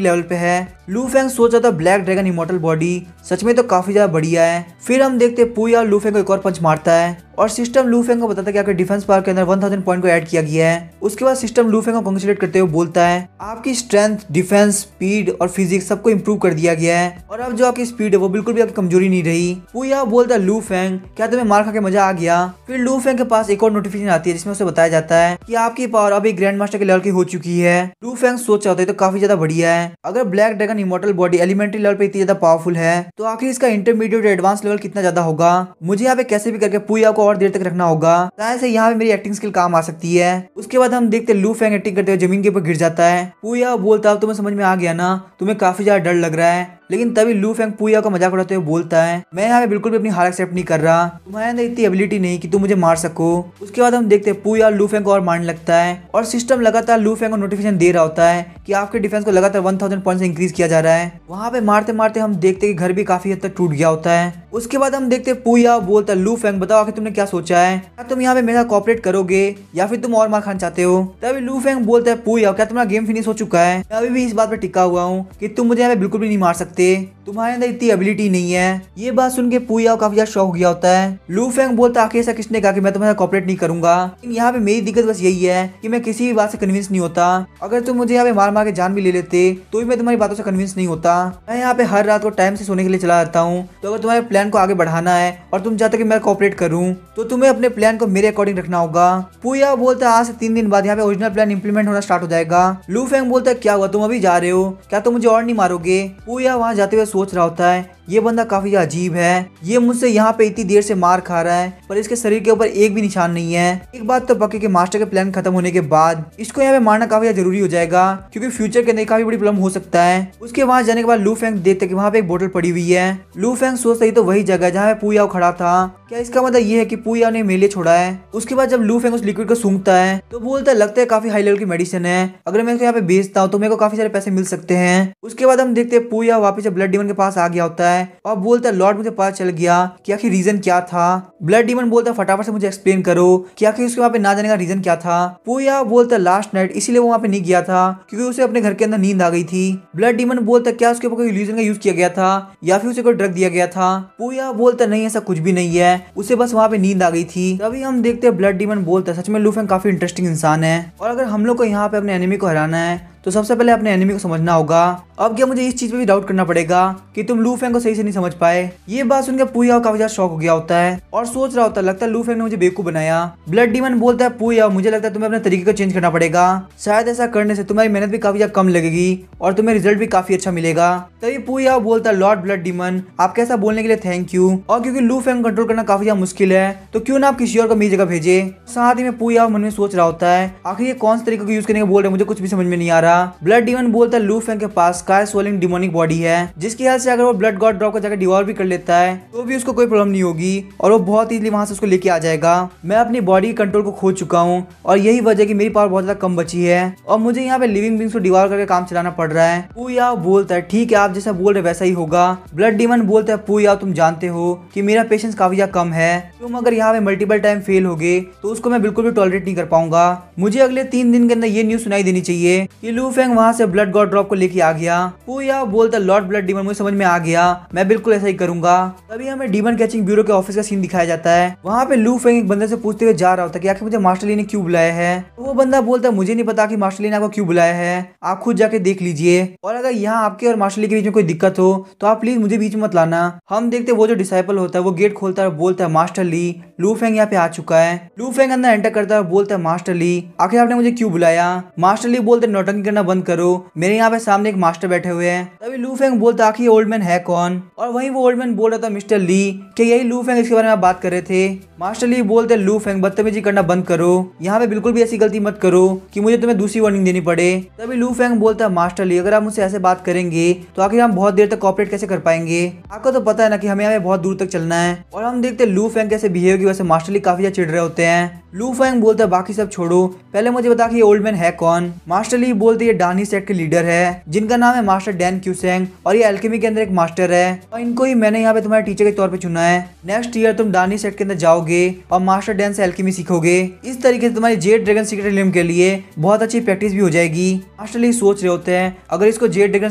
Speaker 1: लेवल पे है। लू फेंग सोच रहा था, ब्लैक ड्रैगन इमॉर्टल बॉडी सच में तो काफी ज्यादा बढ़िया है। फिर हम देखते हैं पूया लू फेंग को एक और पंच मारता है और सिस्टम लू फेंग को बताता है कि आपके डिफेंस पावर के अंदर 1000 पॉइंट को ऐड किया गया है। उसके बाद सिस्टम लू फेंग को कांग्रेचुलेट करते हुए बोलता है, आपकी स्ट्रेंथ, डिफेंस, स्पीड और फिजिक्स सबको इंप्रूव कर दिया गया है और अब जो आपकी स्पीड है वो बिल्कुल भी आपकी कमजोरी नहीं रही। पूया बोलता है, लू फेंग क्या तुम्हें मार खा के मजा आ गया? फिर लू फेंग के पास एक और नोटिफिकेशन आती है जिसमें उसे बताया जाता है कि आपकी पावर अभी ग्रैंड मास्टर के लेवल की हो चुकी है। लू फेंग सोच रहा होता है तो काफी ज्यादा बढ़िया है, अगर black dragon immortal body elementary level पे इतनी ज्यादा पावरफुल है तो आखिर इसका इंटरमीडिएट एडवांस लेवल कितना ज्यादा होगा। मुझे यहाँ पे कैसे भी करके पूया को और देर तक रखना होगा, से यहाँ पे मेरी एक्टिंग स्किल काम आ सकती है। उसके बाद हम देखते हैं लू फेंग एक्टिंग करते हुए जमीन के ऊपर गिर जाता है। पूया बोलता है, अब तुम्हें समझ में आ गया ना, तुम्हें काफी ज्यादा डर लग रहा है। लेकिन तभी लू फेंग पूया का मजाक उड़ाते हुए बोलता है, मैं यहाँ पे बिल्कुल भी अपनी हार एक्सेप्ट नहीं कर रहा, तुम्हारे अंदर इतनी एबिलिटी नहीं कि तुम मुझे मार सको। उसके बाद हम देखते हैं पूया लू फेंग को और मारने लगता है और सिस्टम लगातार लू फेंग को नोटिफिकेशन दे रहा होता है कि आपके डिफेंस को लगातार 1000 पॉइंट से इंक्रीज किया जा रहा है। वहाँ पे मारते मारते हम देखते हैं कि घर भी काफी हद तक टूट गया होता है। उसके बाद हम देखते हैं पूया बोलता है, लू फेंग बताओ आखिर तुमने क्या सोचा है, क्या तुम यहाँ पे मेरे साथ कोऑपरेट करोगे या फिर तुम और मार खाना चाहते हो? तभी लू फेंग बोलता है, पूया क्या तुम्हारा गेम फिनिश हो चुका है? मैं अभी भी इस बात पर टिका हुआ हूँ कि तुम मुझे यहाँ पे बिल्कुल भी नहीं मार सकते, तुम्हारे अंदर इतनी एबिलिटी नहीं है। ये बात सुन के पूया काफी ज्यादा शॉक हो गया होता है। लू फेंग बोलता, आखिर ऐसा किसने कहा कि मैं तुम्हारे साथ कोऑपरेट नहीं करूंगा? लेकिन यहाँ पे मेरी दिक्कत बस यही है कि मैं किसी भी बात से कन्विंस नहीं होता। अगर तुम मुझे यहाँ पे मार मार के जान भी ले लेते तो भी मैं तुम्हारी बातों से कन्विंस नहीं होता। मैं यहाँ पे हर रात को टाइम से सोने के लिए चला जाता हूँ, तो अगर तुम्हारे प्लान को आगे बढ़ाना है और तुम चाहते कि मैं कोऑपरेट करूँ तो तुम्हें अपने प्लान को मेरे अकॉर्डिंग रखना होगा। पूया बोलता है, आज से 3 दिन बाद यहाँ पे ओरिजिनल प्लान इंप्लीमेंट होना स्टार्ट हो जाएगा। लू फेंग बोलता है, क्या हुआ तुम अभी जा रहे हो, क्या तुम मुझे और नहीं मारोगे? पूया वहाँ जाते हुए सोच रहा होता है, ये बंदा काफी अजीब है, ये मुझसे यहाँ पे इतनी देर से मार खा रहा है पर इसके शरीर के ऊपर एक भी निशान नहीं है। एक बात तो पक्की कि मास्टर के प्लान खत्म होने के बाद इसको यहाँ पे मारना काफी जरूरी हो जाएगा, क्योंकि फ्यूचर के अंदर काफी बड़ी प्रॉब्लम हो सकता है। उसके वहां जाने के बाद लू फेंग देखते कि वहाँ पे एक बोतल पड़ी हुई है। लू फेंग सोचता ही तो वही जगह जहाँ पे पूया खड़ा था, क्या इसका मतलब ये है कि पूया ने मेले छोड़ा है? उसके बाद जब लू फेंग उस लिक्विड को सूंघता है तो बोलता है, लगता है काफी हाई लेवल की मेडिसिन है, अगर मैं इसको यहाँ पे बेचता हूँ तो मेरे को काफी सारे पैसे मिल सकते हैं। उसके बाद हम देखते हैं पूया वापस ब्लड डीमन के पास आ गया होता है है और बोलता है लॉर्ड मुझे पता चल गया कि आखिर रीजन क्या था। ब्लड डीमन बोलता है फटाफट से मुझे एक्सप्लेन करो कि आखिर उसके वहाँ पे ना जाने का रीजन क्या था। पूया बोलता है लास्ट नाइट इसीलिए वो वहाँ पे नहीं गया था क्योंकि उसे अपने घर के अंदर नींद आ गई थी। ब्लड डीमन बोलता है क्या उसके ऊपर कोई इल्यूजन का यूज किया गया था या फिर उसे कोई ड्रग दिया गया था। पूया बोलता नहीं ऐसा कुछ भी नहीं है, उसे बस वहाँ पे नींद आ गई थी। तभी हम देखते हैं ब्लड डीमन बोलता है सच में लू फेंग काफी इंटरेस्टिंग इंसान है और अगर हम लोग को यहाँ पे अपने एनिमी को हराना है तो सबसे पहले अपने एनिमी को समझना होगा। अब क्या मुझे इस चीज पे भी डाउट करना पड़ेगा कि तुम लू फेंग को सही से नहीं समझ पाए। ये बात सुनकर पूया काफी ज्यादा शॉक हो गया होता है और सोच रहा होता है लगता है लू फेंग ने मुझे बेवकूफ बनाया। ब्लड डीमन बोलता है पूया मुझे लगता है तुम्हें अपने तरीके को चेंज करना पड़ेगा, शायद ऐसा करने से तुम्हारी मेहनत भी काफी ज्यादा कम लगेगी और तुम्हें रिजल्ट भी काफी अच्छा मिलेगा। तभी पूया बोलता है लॉर्ड ब्लड डीमन आप कैसा बोलने के लिए थैंक यू, और क्योंकि लू फेंग कंट्रोल करना काफी ज्यादा मुश्किल है तो क्यों ना आप किसी और को मेरी जगह भेजे। साथ ही में पूया मन में सोच रहा होता है आखिर ये कौन से तरीके को यूज करने को बोल रहे हैं, मुझे कुछ भी समझ में नहीं आ रहा। ब्लड डीमन बोलता है लू फेंग के पास स्काई सोलिंग डिमोनिक बॉडी है जिसकी हेल्प से अगर वो ब्लड गॉड ड्रॉप को जाकर डिवॉल्व भी कर लेता है तो भी उसको कोई प्रॉब्लम नहीं होगी और वो बहुत इजीली वहां से उसको लेके आ जाएगा। मैं अपनी बॉडी कंट्रोल को खो चुका हूँ और यही वजह कि मेरी पावर बहुत ज्यादा कम बची है और मुझे यहाँ पे लिविंग बींग्स को डिवॉल्व करके काम चलाना पड़ रहा है। पूया बोलता है ठीक है आप जैसा बोल रहे वैसा ही होगा। ब्लड डीमन बोलता है पूया तुम जानते हो कि मेरा पेशेंस काफी ज्यादा कम है, तुम अगर यहाँ पे मल्टीपल टाइम फेल होगे तो उसको मैं बिल्कुल भी टॉलरेट नहीं कर पाऊंगा। मुझे अगले 3 दिन के अंदर ये न्यूज सुनाई देनी चाहिए कि लू फेंग वहां से ब्लड गॉड ड्रॉप को लेके आ गया। पूया बोलता लॉर्ड ब्लड डीमन मुझे समझ में आ गया, मैं बिल्कुल ऐसा ही करूंगा। तभी हमें डीमन कैचिंग ब्यूरो के ऑफिस का सीन दिखाया जाता है। वहाँ पे लू फेंग एक बंदे से पूछते हुए जा रहा होता है कि आखिर मुझे मास्टर ली ने क्यों बुलाया है। तो वो बंदा बोलता है मुझे नहीं पता कि मास्टर ली ने आपको क्यों बुलाया है, आप खुद जाके देख लीजिए और अगर यहाँ आपके और मास्टर ली के बीच में कोई दिक्कत हो तो आप प्लीज मुझे बीच में मत लाना। हम देखते वो जो डिसाइपल होता है वो गेट खोलता है और बोलता है मास्टर ली लू फेंग यहाँ पे आ चुका है। लू फेंग अंदर एंटर करता है और बोलता है मास्टर ली आखिर आपने मुझे क्यों बुलाया। मास्टर ली बोलते नौटंकी करना बंद करो, मेरे यहाँ पे सामने एक मास्टर बैठे हुए हैं। तभी लू फेंग बोलता आखिर ओल्ड मैन है कौन, और वहीं वो ओल्ड मैन बोल रहा था मिस्टर ली कि यही लू फेंग इसके बारे में आप बात कर रहे थे। मास्टर ली बोलते लू फेंग बदतमीजी करना बंद करो, यहाँ पे बिल्कुल भी ऐसी गलती मत करो कि मुझे तुम्हें दूसरी वार्निंग देनी पड़े। तभी लू फेंग बोलता है मास्टर ली अगर आप मुझसे ऐसे बात करेंगे तो आखिर हम बहुत देर तक कॉपरेट कैसे कर पाएंगे, आपको तो पता है ना कि हमें यहाँ बहुत दूर तक चलना है। और हम देखते लू फेंग कैसे बिहेव की वजह से मास्टर ली काफी चिढ़ रहे होते हैं। लू फेंग बोलता है बाकी सब छोड़ो, पहले मुझे बता कि ये ओल्ड मैन है कौन। मास्टर ली बोलते ये डानी सेट के लीडर है जिनका नाम है मास्टर डैन क्यूसेंग और ये एल्केमी के अंदर एक मास्टर है और इनको ही मैंने यहाँ पे तुम्हारे टीचर के तौर पे चुना है। नेक्स्ट ईयर तुम डानी सेट के अंदर जाओगे और मास्टर डैन से एल्केमी सीखोगे, इस तरीके से तुम्हारी जेड ड्रैगन सीक्रेट रिलम के लिए बहुत अच्छी प्रैक्टिस भी हो जाएगी। मास्टर ली सोच रहे होते हैं अगर इसको जेड ड्रैगन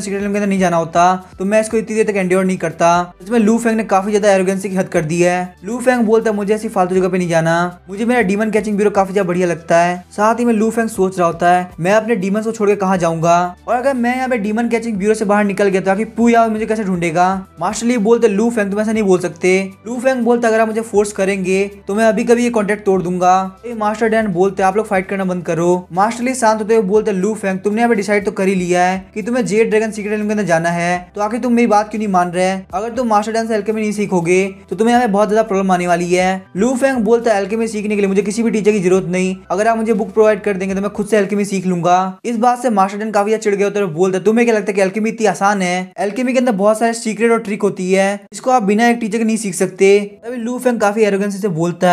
Speaker 1: सीक्रेट रिलम के अंदर नहीं जाना होता तो मैं इसको इतनी देर तक एंड्योर नहीं करता। इसमें लू फेंग ने काफी ज्यादा एरोगेंसी की हद कर दी है। लू फेंग बोलता है मुझे ऐसी फालतू जगह पे नहीं जाना, मुझे मेरा डीमन कैचिंग ब्यूरो काफी ज्यादा बढ़िया लगता है। साथ ही में लू फेंग सोच रहा होता है मैं अपने डीमन को छोड़ के कहाँ जाऊंगा और अगर मैं यहाँ पे डीमन कैचिंग ब्यूरो से बाहर निकल गया तो आखिर पूया मुझे कैसे ढूंढेगा। मास्टर ली बोलते लू फेंग तुम ऐसा नहीं बोल सकते। लू फेंग बोलते अगर आप मुझे फोर्स करेंगे तो मैं अभी कभी ये कॉन्ट्रैक्ट तोड़ दूंगा। मास्टर डैन बोलते आप लोग फाइट करना बंद करो। मास्टर ली शांत होते हुए बोलते लू फेंग तुमने यहाँ पे डिसाइड तो कर ही लिया है कि तुम्हें जेड ड्रैगन सीक्रेट रिलम के अंदर जाना है तो आखिर तुम मेरी बात क्यों नहीं मान रहे। अगर तुम मास्टर डैन से एल्केमी नहीं सीखोगे तो तुम्हें यहाँ पे बहुत ज्यादा प्रॉब्लम आने वाली है। लू फेंग बोलता है एल्केमी सीखने के लिए मुझे किसी भी टीचर की जरूरत नहीं, अगर आप मुझे बुक प्रोवाइड कर देंगे तो मैं खुद से एल्केमी सीख लूंगा। इस बात से मास्टर डैन काफी चिढ़ गए होते हैं, बोलते तुम्हें क्या लगता है कि एल्केमी इतनी आसान है, एल्केमी के अंदर बहुत सारे सीक्रेट और ट्रिक होती है, इसको आप बिना एक टीचर के नहीं सीख सकते। तभी लू फेंग काफी एरोगेंसी से बोलता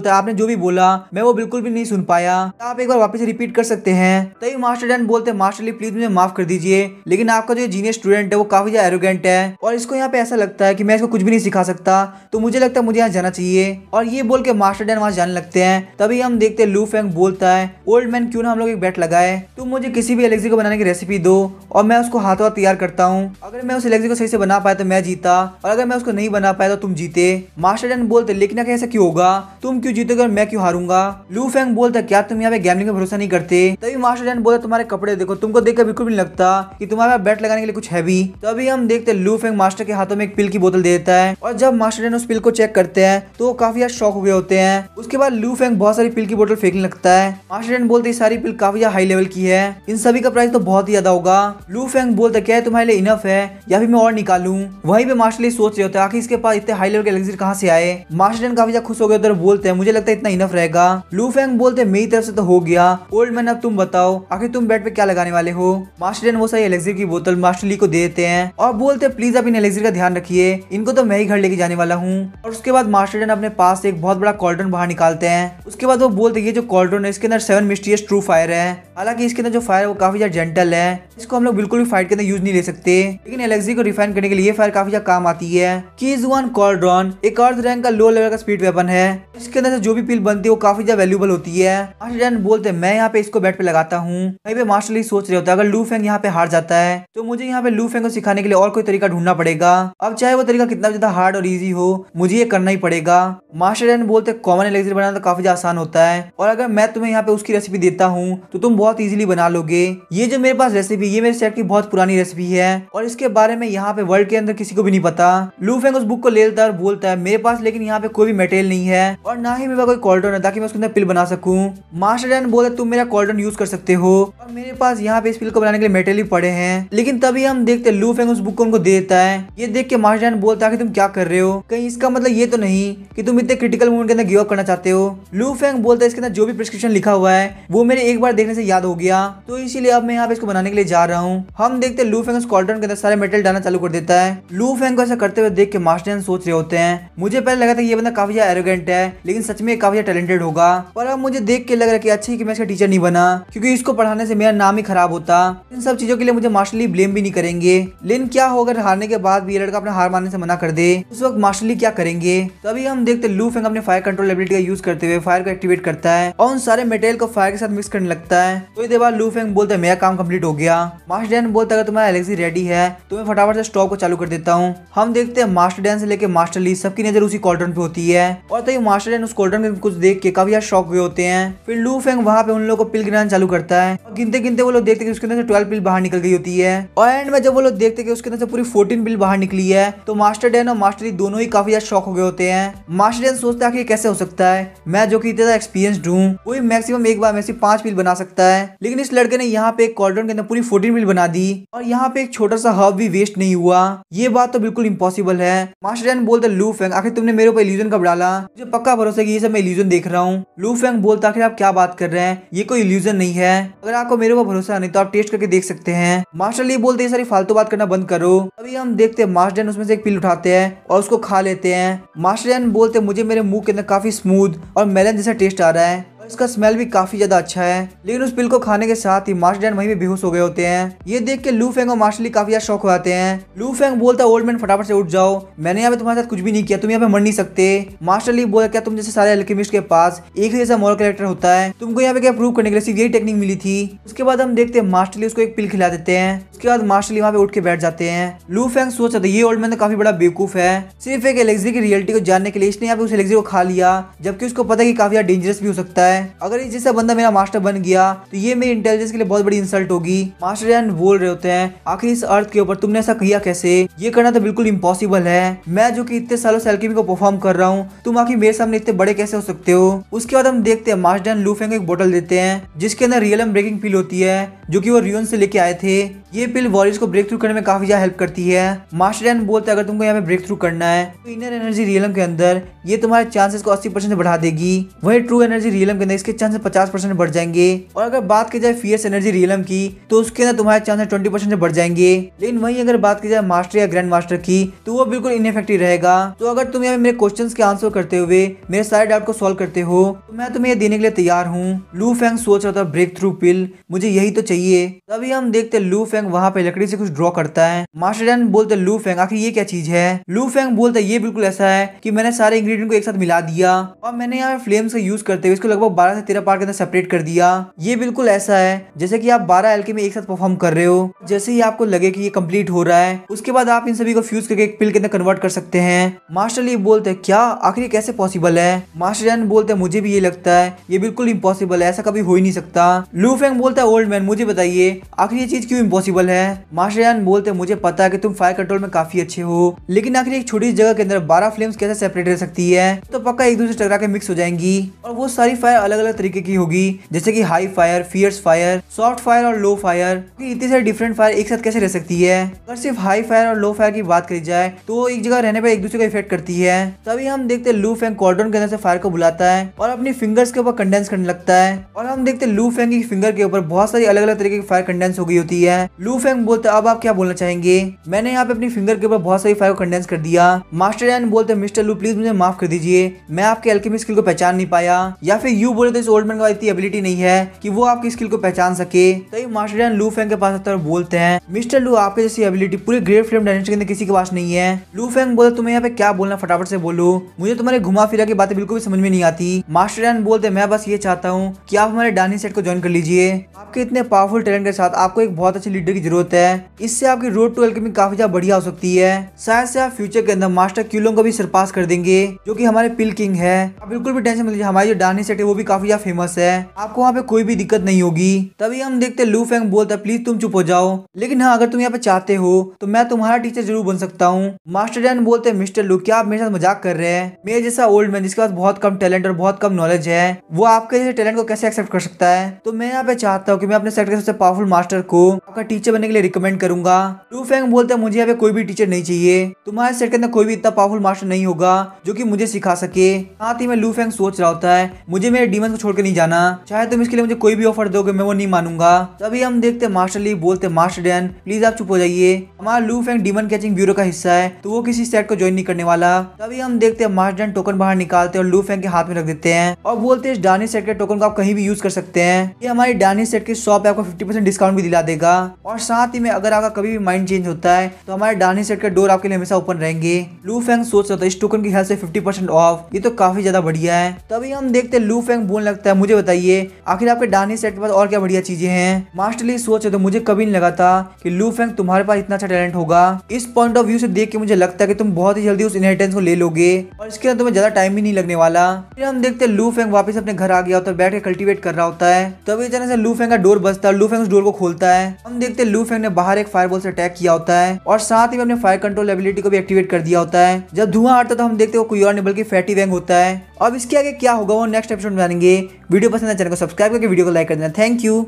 Speaker 1: है आपने जो भी बोला मैं वो बिल्कुल भी नहीं सुन पाया, आप एक बार वापस रिपीट कर सकते हैं। तभी मास्टर डैन बोलते हैं मास्टर ली प्लीज मुझे माफ कर दीजिए लेकिन आपका जो जीनियस स्टूडेंट है वो काफी ज्यादा एरोगेंट है और इसको यहाँ पे ऐसा लगता है कि मैं इसको कुछ भी नहीं सिखा सकता, तो मुझे लगता है मुझे यहाँ जाना चाहिए। और ये बोल के मास्टर डैन वहाँ जाने लगते हैं। तभी हम देखते हैं लू फेंग बोलता है ओल्ड मैन क्यों ना हम लोग एक बेट लगाए, तुम मुझे किसी भी एलेक्सी को बनाने की रेसिपी दो और मैं उसको हाथों हाथ तैयार करता हूँ, अगर मैं उस एलेक्सी को सही से बना पाया तो मैं जीता और अगर मैं उसको नहीं बना पाया तो तुम जीते। मास्टर डैन बोलते लेकिन ऐसा क्यों होगा, तुम क्यों जीतोगे और मैं क्यों हारूंगा। लू फेंग बोलता क्या तुम यहाँ पे गैम्बलिंग में भरोसा नहीं करते। तभी मास्टर डैन बोलता तुम्हारे कपड़े देखो, तुमको देखकर बिल्कुल भी नहीं लगता कि तुम्हारा बैट लगाने के लिए कुछ है भी। तभी हम देखते लू फेंग मास्टर के हाथों में एक पिल की बोतल दे देता है और जब मास्टर डैन उस पिल को चेक करते हैं तो वो काफी ज्यादा शॉक हो गए होते हैं। उसके बाद लू फेंग बहुत सारी पिल की बोतल फेंकने लगता है। मास्टर डैन बोलते सारी पिल काफी ज्यादा हाई लेवल की है, इन सभी का प्राइस तो बहुत ही ज्यादा होगा। लू फेंग बोलता क्या है तुम्हारे लिए इनफ है या फिर मैं और निकालूं। वहीं पे मास्टर ली सोच रहे होते हैं आखिर इसके पास इतने हाई लेवल के एलिक्सिर कहां से आए। मास्टर डैन काफी ज्यादा खुश हो गए और बोलते हैं मुझे लगता है इतना इनफ रहेगा। लू फेंग बोलते मेरी तरफ से तो हो गया, ओल्ड मैन अब तुम बताओ आखिर तुम बेड पे क्या लगाने वाले हो। मास्टर डैन वो सारी एलिक्सिर की बोतल मास्टर ली को दे देते हैं और बोलते प्लीज आप इन एलिक्सिर का ध्यान रखिए, इनको तो मैं ही घर लेके जाने वाला हूँ। और उसके बाद मास्टर अपने पास एक बहुत बड़ा कॉल्ड्रन बाहर निकालते हैं। उसके बाद वो बोलते ये जो कॉल्ड्रन है इसके अंदर 7 मिस्टीरियस ट्रू फायर है। हालांकि इसके अंदर जो फायर है वो काफी ज्यादा जेंटल है, इसको हम लोग बिल्कुल भी फाइट के अंदर यूज नहीं ले सकते, लेकिन एलेक्सी को रिफाइन करने के लिए फायर काफी ज्यादा काम आती है। कीज 1 कॉल्ड्रॉन एक अर्थ रैंक का लो लेवल का स्पीड वेपन है। इसके अंदर से जो भी पिल बनती है वो काफी ज्यादा वैल्यूबल होती है। मास्टर डैन बोलते हैं मैं यहाँ पे इसको बेड पे लगाता हूँ। वहीं पे मास्टर ली सोच रहे होता है अगर लू फेंग यहाँ पे हार जाता है तो मुझे यहाँ पे लू फेंग को सिखाने के लिए और कोई तरीका ढूंढना पड़ेगा। अब चाहे वो तरीका कितना ज्यादा हार्ड और इजी हो, मुझे ये करना ही पड़ेगा। मास्टर डैन बोलते कॉमन एलेक्सिर बनाना तो काफी ज्यादा आसान होता है, और अगर मैं तुम्हें यहाँ पे उसकी रेसिपी देता हूँ तो तुम बहुत इजीली बना लोगे। ये जो मेरे पास रेसिपी, ये मेरे सेट की बहुत पुरानी रेसिपी है और इसके बारे में यहाँ पे वर्ल्ड के अंदर किसी को भी नहीं पता। लू फेंग उस बुक को ले लेता है और बोलता है मेरे पास लेकिन यहाँ पे कोई भी मटेरियल नहीं है और ना ही मेरे पास कोई कॉल्ड्रॉन है ताकि मैं उसके अंदर पिल बना सकूं। मास्टर डैन बोलते तुम मेरा कॉल्ड्रॉन यूज कर सकते हो और मेरे पास यहाँ पे इस पिल को बनाने के लिए मटेरियल पड़े हैं। लेकिन तभी हम देखते लू फेंग उस बुक को उनको दे देता है। ये देख के मास्टर डैन बोलता है कि तुम क्या कर रहे हो, कहीं इसका मतलब ये तो नहीं कि तुम इतने क्रिटिकल मोमेंट के अंदर गिव अप करना चाहते हो। लू फेंग बोलता है इसके अंदर जो भी प्रिस्क्रिप्शन लिखा हुआ है वो मेरे एक बार देखने से याद हो गया, तो इसीलिए अब मैं यहाँ पे इसको बनाने के लिए जा रहा हूँ। हम देखते लू फेंग उस कॉल्ड्रॉन के अंदर सारे मेटल डालना चालू कर देता है। लू फेंग को ऐसा करते हुए देख के मास्टर डैन सोच रहे होते हैं मुझे पहले लगा था ये बंदा काफी ज्यादा एरोगेंट है लेकिन सच में काफी टैलेंटेड होगा, पर अब मुझे देख के लग रहा है कि अच्छा ही कि मैं इसका टीचर नहीं बना, क्योंकि इसको पढ़ाने से मेरा नाम ही खराब होता। इन सब चीजों के लिए मुझे मास्टर ली ब्लेम भी नहीं करेंगे, लेकिन क्या होगा अगर हारने के बाद भी ये लड़का अपने हार मानने से मना कर दे, उस वक्त मास्टर ली क्या करेंगे। तभी हम देखते लू फेंग अपने फायर कंट्रोल एबिलिटी का यूज करते हुए फायर को एक्टिवेट करता है और उन सारे मटेरियल को फायर के साथ मिक्स करने लगता है। तो देर बाद लू फेंग बोलता है मेरा काम कंप्लीट हो गया। मास्टर डैन बोलता है अगर तुम्हारा एलेक्सी रेडी है तो मैं फटाफट से स्टॉप को चालू कर देता हूँ। हम देखते हैं मास्टर डैन से लेकर मास्टर ली सबकी नजर उसी कॉल्ड्रॉन पे होती है और तभी मास्टर डैन उस कॉल्ड्रॉन में कुछ देख के काफी शॉक हुए होते हैं। फिर लू फेंग वहाँ पे उन लोगों को पिल गिराना चालू करता है और गिनते गिनते वो लोग देखते कि उसके अंदर से 12 पिल बाहर निकल गई होती है और एंड में जब वो लोग देखते कि उसके अंदर से पूरी 14 पिल बाहर निकली है तो मास्टर डैन और मास्टर ली दोनों ही काफी ज्यादा शॉक हो गए होते हैं। मास्टर डैन सोचता है कि कैसे हो सकता है, मैं जो कि इतना एक्सपीरियंस्ड हूँ कोई मैक्सिमम एक बार में से 5 पिल बना सकता है, लेकिन इस लड़के ने यहाँ पे एक कॉल्ड्रॉन के अंदर पूरी 14 पिल बना दी और यहाँ पे एक छोटा सा हर्ब भी वेस्ट नहीं हुआ। ये बात तो बिल्कुल इम्पॉसिबल है। मास्टर डैन बोलते लू फेंग आखिर तुमने मेरे ऊपर इल्यूजन कब डाला, मुझे पक्का भरोसा है कि ये सब मैं इल्यूजन देख रहा हूँ। लू फेंग बोलता आखिर आप क्या बात कर रहे हैं, ये कोई इल्यूजन नहीं है, अगर आपको मेरे ऊपर भरोसा नहीं तो आप टेस्ट करके देख सकते हैं। मास्टर ली बोलते ये सारी फालतू बात करना बंद करो। अभी हम देखते हैं मास्टर डैन उसमें से एक पिल उठाते हैं और उसको खा लेते हैं। मास्टर डैन बोलते मुझे मेरे मुंह के अंदर काफी स्मूथ और मेलन जैसा टेस्ट आ रहा है, इसका स्मेल भी काफी ज्यादा अच्छा है। लेकिन उस पिल को खाने के साथ ही मास्टर डैन वहीं पे बेहोश हो गए होते हैं। ये देख के लू फेंग और मास्टर ली काफी ज्यादा शौक हो जाते हैं। लू फेंग बोलता है ओल्ड मैन फटाफट से उठ जाओ, मैंने यहाँ पे तुम्हारे साथ कुछ भी नहीं किया, तुम यहाँ पे मर नहीं सकते। मास्टर ली बोला क्या तुम जैसे सारे अल्केमिस्ट के पास एक ही जैसा मॉरल कैरेक्टर होता है, तुमको यहाँ पे क्या प्रूव करने के लिए सिर्फ यही टेक्निक मिली थी। उसके बाद हम देखते हैं मास्टर ली उसको एक पिल खिला देते हैं। उसके बाद मास्टर ली वहाँ पे उठ के बैठ जाते हैं। लू फेंग सोच रहा था ये ओल्ड मैन तो काफी बड़ा बेवकूफ है, सिर्फ एक एलेक्सी की रियलिटी को जानने के लिए इसने यहाँ पे उस एलेक्सी को खा लिया, जबकि उसको पता है कि काफी ज्यादा डेंजरस भी हो सकता है। अगर इस जैसा बंदा मेरा मास्टर बन गया तो ये मेरी इंटेलिजेंस के लिए बहुत बड़ी इंसल्ट होगी। मास्टर डैन बोल रहे होते हैं आखिर इस अर्थ के ऊपर तुमने ऐसा किया कैसे, ये करना तो बिल्कुल इम्पॉसिबल है, मैं जो कि इतने सालों से अल्केमी को परफॉर्म कर रहा हूँ, तुम आखिर मेरे सामने इतने बड़े कैसे हो सकते हो। उसके बाद हम देखते हैं मास्टर डैन लू फेंग को एक बोतल देते हैं जिसके अंदर रियलम ब्रेकिंग पिल होती है जो कि वो रियन से लेके आए थे। ये पिल वॉरियर्स को ब्रेक थ्रू करने में काफी ज्यादा हेल्प करती है। मास्टर डैन बोलते हैं अगर तुमको यहाँ पे ब्रेक थ्रू करना है तो इनर एनर्जी रियलम के अंदर ये तुम्हारे चांसेस को 80% से बढ़ा देगी, वही ट्रू एनर्जी रियलम के अंदर इसके चांसेस 50% बढ़ जाएंगे। और अगर बात की जाए फियर्स एनर्जी रियलम की तो उसके अंदर तुम्हारे चांसेस 20% से बढ़ जाएंगे। लेकिन वहीं अगर बात की जाए मास्टर या ग्रैंड मास्टर की तो वो बिल्कुल इनइफेक्टिव रहेगा। तो अगर तुम यहाँ मेरे क्वेश्चंस के आंसर करते हुए मेरे सारे डाउट को सॉल्व करते हो तो मैं तुम्हें ये देने के लिए तैयार हूँ। लू फेंग सोच रहा था ब्रेक थ्रू पिल, मुझे यही तो चाहिए। तभी हम देखते लू फेंग वहाँ पे लकड़ी से कुछ ड्रॉ करता है। मास्टर डैन बोलते लू फेंग आखिर ये क्या चीज है। लू फेंग बोलते ये बिल्कुल ऐसा है कि मैंने सारे इंग्रेडिएंट को एक साथ मिला दिया और मैंने यहाँ फ्लेम्स का यूज करते हुए इसको लगभग 12 से 13 पार्ट के अंदर सेपरेट कर दिया। ये बिल्कुल ऐसा है जैसे कि आप 12 एल्केमी एक साथ परफॉर्म कर रहे हो। जैसे ही आपको लगे कि ये कंप्लीट हो रहा है उसके बाद आप इन सभी को फ्यूज करके एक पिल के अंदर कन्वर्ट कर सकते हैं। मास्टर ली बोलते हैं क्या आखिर ये कैसे पॉसिबल है। मास्टर डैन बोलते हैं मुझे भी ये लगता है ये बिल्कुल इम्पॉसिबल है, ऐसा कभी हो ही नहीं सकता। लू फेंग बोलता है ओल्ड मैन मुझे बताइए आखिर ये चीज क्यों इम्पॉसिबल है। मास्टर डैन बोलते हैं मुझे पता है कि तुम फायर कंट्रोल में काफी अच्छे हो, लेकिन आखिर एक छोटी जगह के अंदर 12 फ्लेम्स कैसे सेपरेट रह सकती है, तो पक्का एक दूसरे से टकरा के मिक्स हो जाएंगी और वो सारी फायर अलग अलग तरीके की होगी, जैसे कि high fire, fierce fire, soft fire और लो फायर। इतनी सारी डिफरेंट फायर एक साथ कैसे रह सकती है। अगर सिर्फ हाई फायर और लो फायर की बात करी जाए तो एक जगह रहने पर एक दूसरे को इफेक्ट करती है। तभी हम देखते लू फेंग कॉर्डन के अंदर से फायर को बुलाता है और अपनी फिंगर्स के ऊपर कंडेंस करने लगता है और हम देखते लू फेंग की फिंगर के ऊपर बहुत सारी अलग अलग तरीके की फायर कंडेंस हो गई होती है। लू फेंग बोलते अब आप क्या बोलना चाहेंगे। मैंने यहाँ पे अपनी फिंगर के ऊपर बहुत सारी फायर को कंडेंस कर दिया। मास्टर डैन बोलते मिस्टर लू प्लीज मुझे माफ कर दीजिए, मैं आपके अल्केमी स्किल को पहचान नहीं पाया, या फिर क्यों बोले तो इस ओल्ड मैन के पास इतनी एबिलिटी नहीं है कि वो आपकी स्किल को पहचान सके। तभी मास्टर डैन लू फेंग के पास आता है और बोलते हैं मिस्टर लू आपके जैसी एबिलिटी पूरे ग्रेट फ्लेम डायनेस्टी के अंदर किसी के पास नहीं है। लू फेंग बोले तुम्हें यहाँ पे क्या बोलना, फटाफट से बोलो, मुझे तुम्हारे घुमा फिरा की बातें बिल्कुल भी समझ में नहीं आती। मास्टर डैन बोलते मैं बस ये चाहता हूँ कि आप हमारे डानी सेट को ज्वाइन कर लीजिए। आपके इतने पावरफुल टैलेंट के साथ आपको एक बहुत अच्छे लीडर की जरूरत है, इससे आपकी रोड टू एल्केमी काफी ज्यादा बढ़िया हो सकती है। शायद से आप फ्यूचर के अंदर मास्टर क्यूलोंग को भी सरपास कर देंगे जो कि हमारे पिल किंग है। आप बिल्कुल भी टेंशन मत लीजिए, हमारी जो डानी सेट है वो भी काफी ज्यादा फेमस है, आपको वहाँ पे कोई भी दिक्कत नहीं होगी। तभी हम देखते लू फेंग बोलता है प्लीज तुम चुप हो जाओ, लेकिन हाँ अगर तुम यहाँ पे चाहते हो तो मैं तुम्हारा टीचर जरूर बन सकता हूँ। मास्टर डैन बोलते हैं मिस्टर लू क्या आप मेरे साथ मजाक कर रहे हैं? मेरे जैसा ओल्ड मैन जिसके पास बहुत कम टैलेंट और बहुत कम नॉलेज है वो आपके जैसे टैलेंट को कैसे एक्सेप्ट कर सकता है? तो मैं यहाँ पे चाहता हूँ कि मैं अपने सेट के सबसे पावरफुल मास्टर को आपका टीचर बनने के लिए रिकमेंड करूंगा। लू फेंग बोलते हैं मुझे यहाँ पे कोई भी टीचर नहीं चाहिए, तुम्हारे सेट के अंदर कोई भी इतना पावरफुल मास्टर नहीं होगा जो कि मुझे सिखा सके। साथ ही में लू फेंग सोच रहा होता है मुझे मेरे डीमन को छोड़कर नहीं जाना, चाहे तुम इसके लिए मुझे कोई भी ऑफर दोगे मैं वो नहीं मानूंगा। तभी हम देखते मास्टर ली बोलते मास्टर डैन प्लीज आप चुप हो जाइए, हमारा लू फेंग डीमन कैचिंग ब्यूरो का हिस्सा है तो वो किसी सेट को ज्वाइन नहीं करने वाला। तभी हम देखते मास्टर डैन टोकन बाहर निकालते और लू फेंग के हाथ में रख देते हैं और बोलते इस डानी सेट के टोकन को आप कहीं भी यूज कर सकते हैं, ये हमारी डानी सेट की शॉप पे आपको 50% डिस्काउंट भी दिला देगा। और साथ ही में अगर आपका कभी भी माइंड चेंज होता है तो हमारे डानी सेट के डोर आपके लिए हमेशा ओपन रहेंगे। लू फेंग सोच रहा था इस टोकन की हेल्थ से 50% ऑफ, ये तो काफी ज्यादा बढ़िया है। तभी हम देखते लू फेंग बोलने लगता है मुझे बताइए आखिर आपके डानी सेट के पास और क्या बढ़िया चीजें हैं? मास्टर ली सोच रहे तो मुझे कभी नहीं लगा था कि लू फेंग तुम्हारे पास इतना अच्छा टैलेंट होगा। इस पॉइंट ऑफ व्यू से देख के मुझे लगता है कि तुम बहुत ही जल्दी उस इनहेरिटेंस को ले लोगे और इसके अंदर तुम्हें ज्यादा टाइम भी नहीं लगने वाला। फिर हम देखते लू फेंग वापस अपने घर आ गया होता है, बैठ के कल्टीवेट कर रहा होता है। तभी अचानक से लू फेंग का डोर बजता है, लू फेंग उस डोर को खोलता है। हम देखते लू फेंग ने बाहर एक फायरबॉल से अटैक किया होता है और साथ ही में अपने फायर कंट्रोल एबिलिटी को भी एक्टिवेट कर दिया होता है। जब धुआं आता है तो हम देखते वो कोई और नहीं बल्कि फैटी वैंग होता है। अब इसके आगे क्या होगा वो नेक्स्ट एपिसोड में जानेंगे। वीडियो पसंद है चैनल को सब्सक्राइब करके वीडियो को लाइक कर देना। Thank you.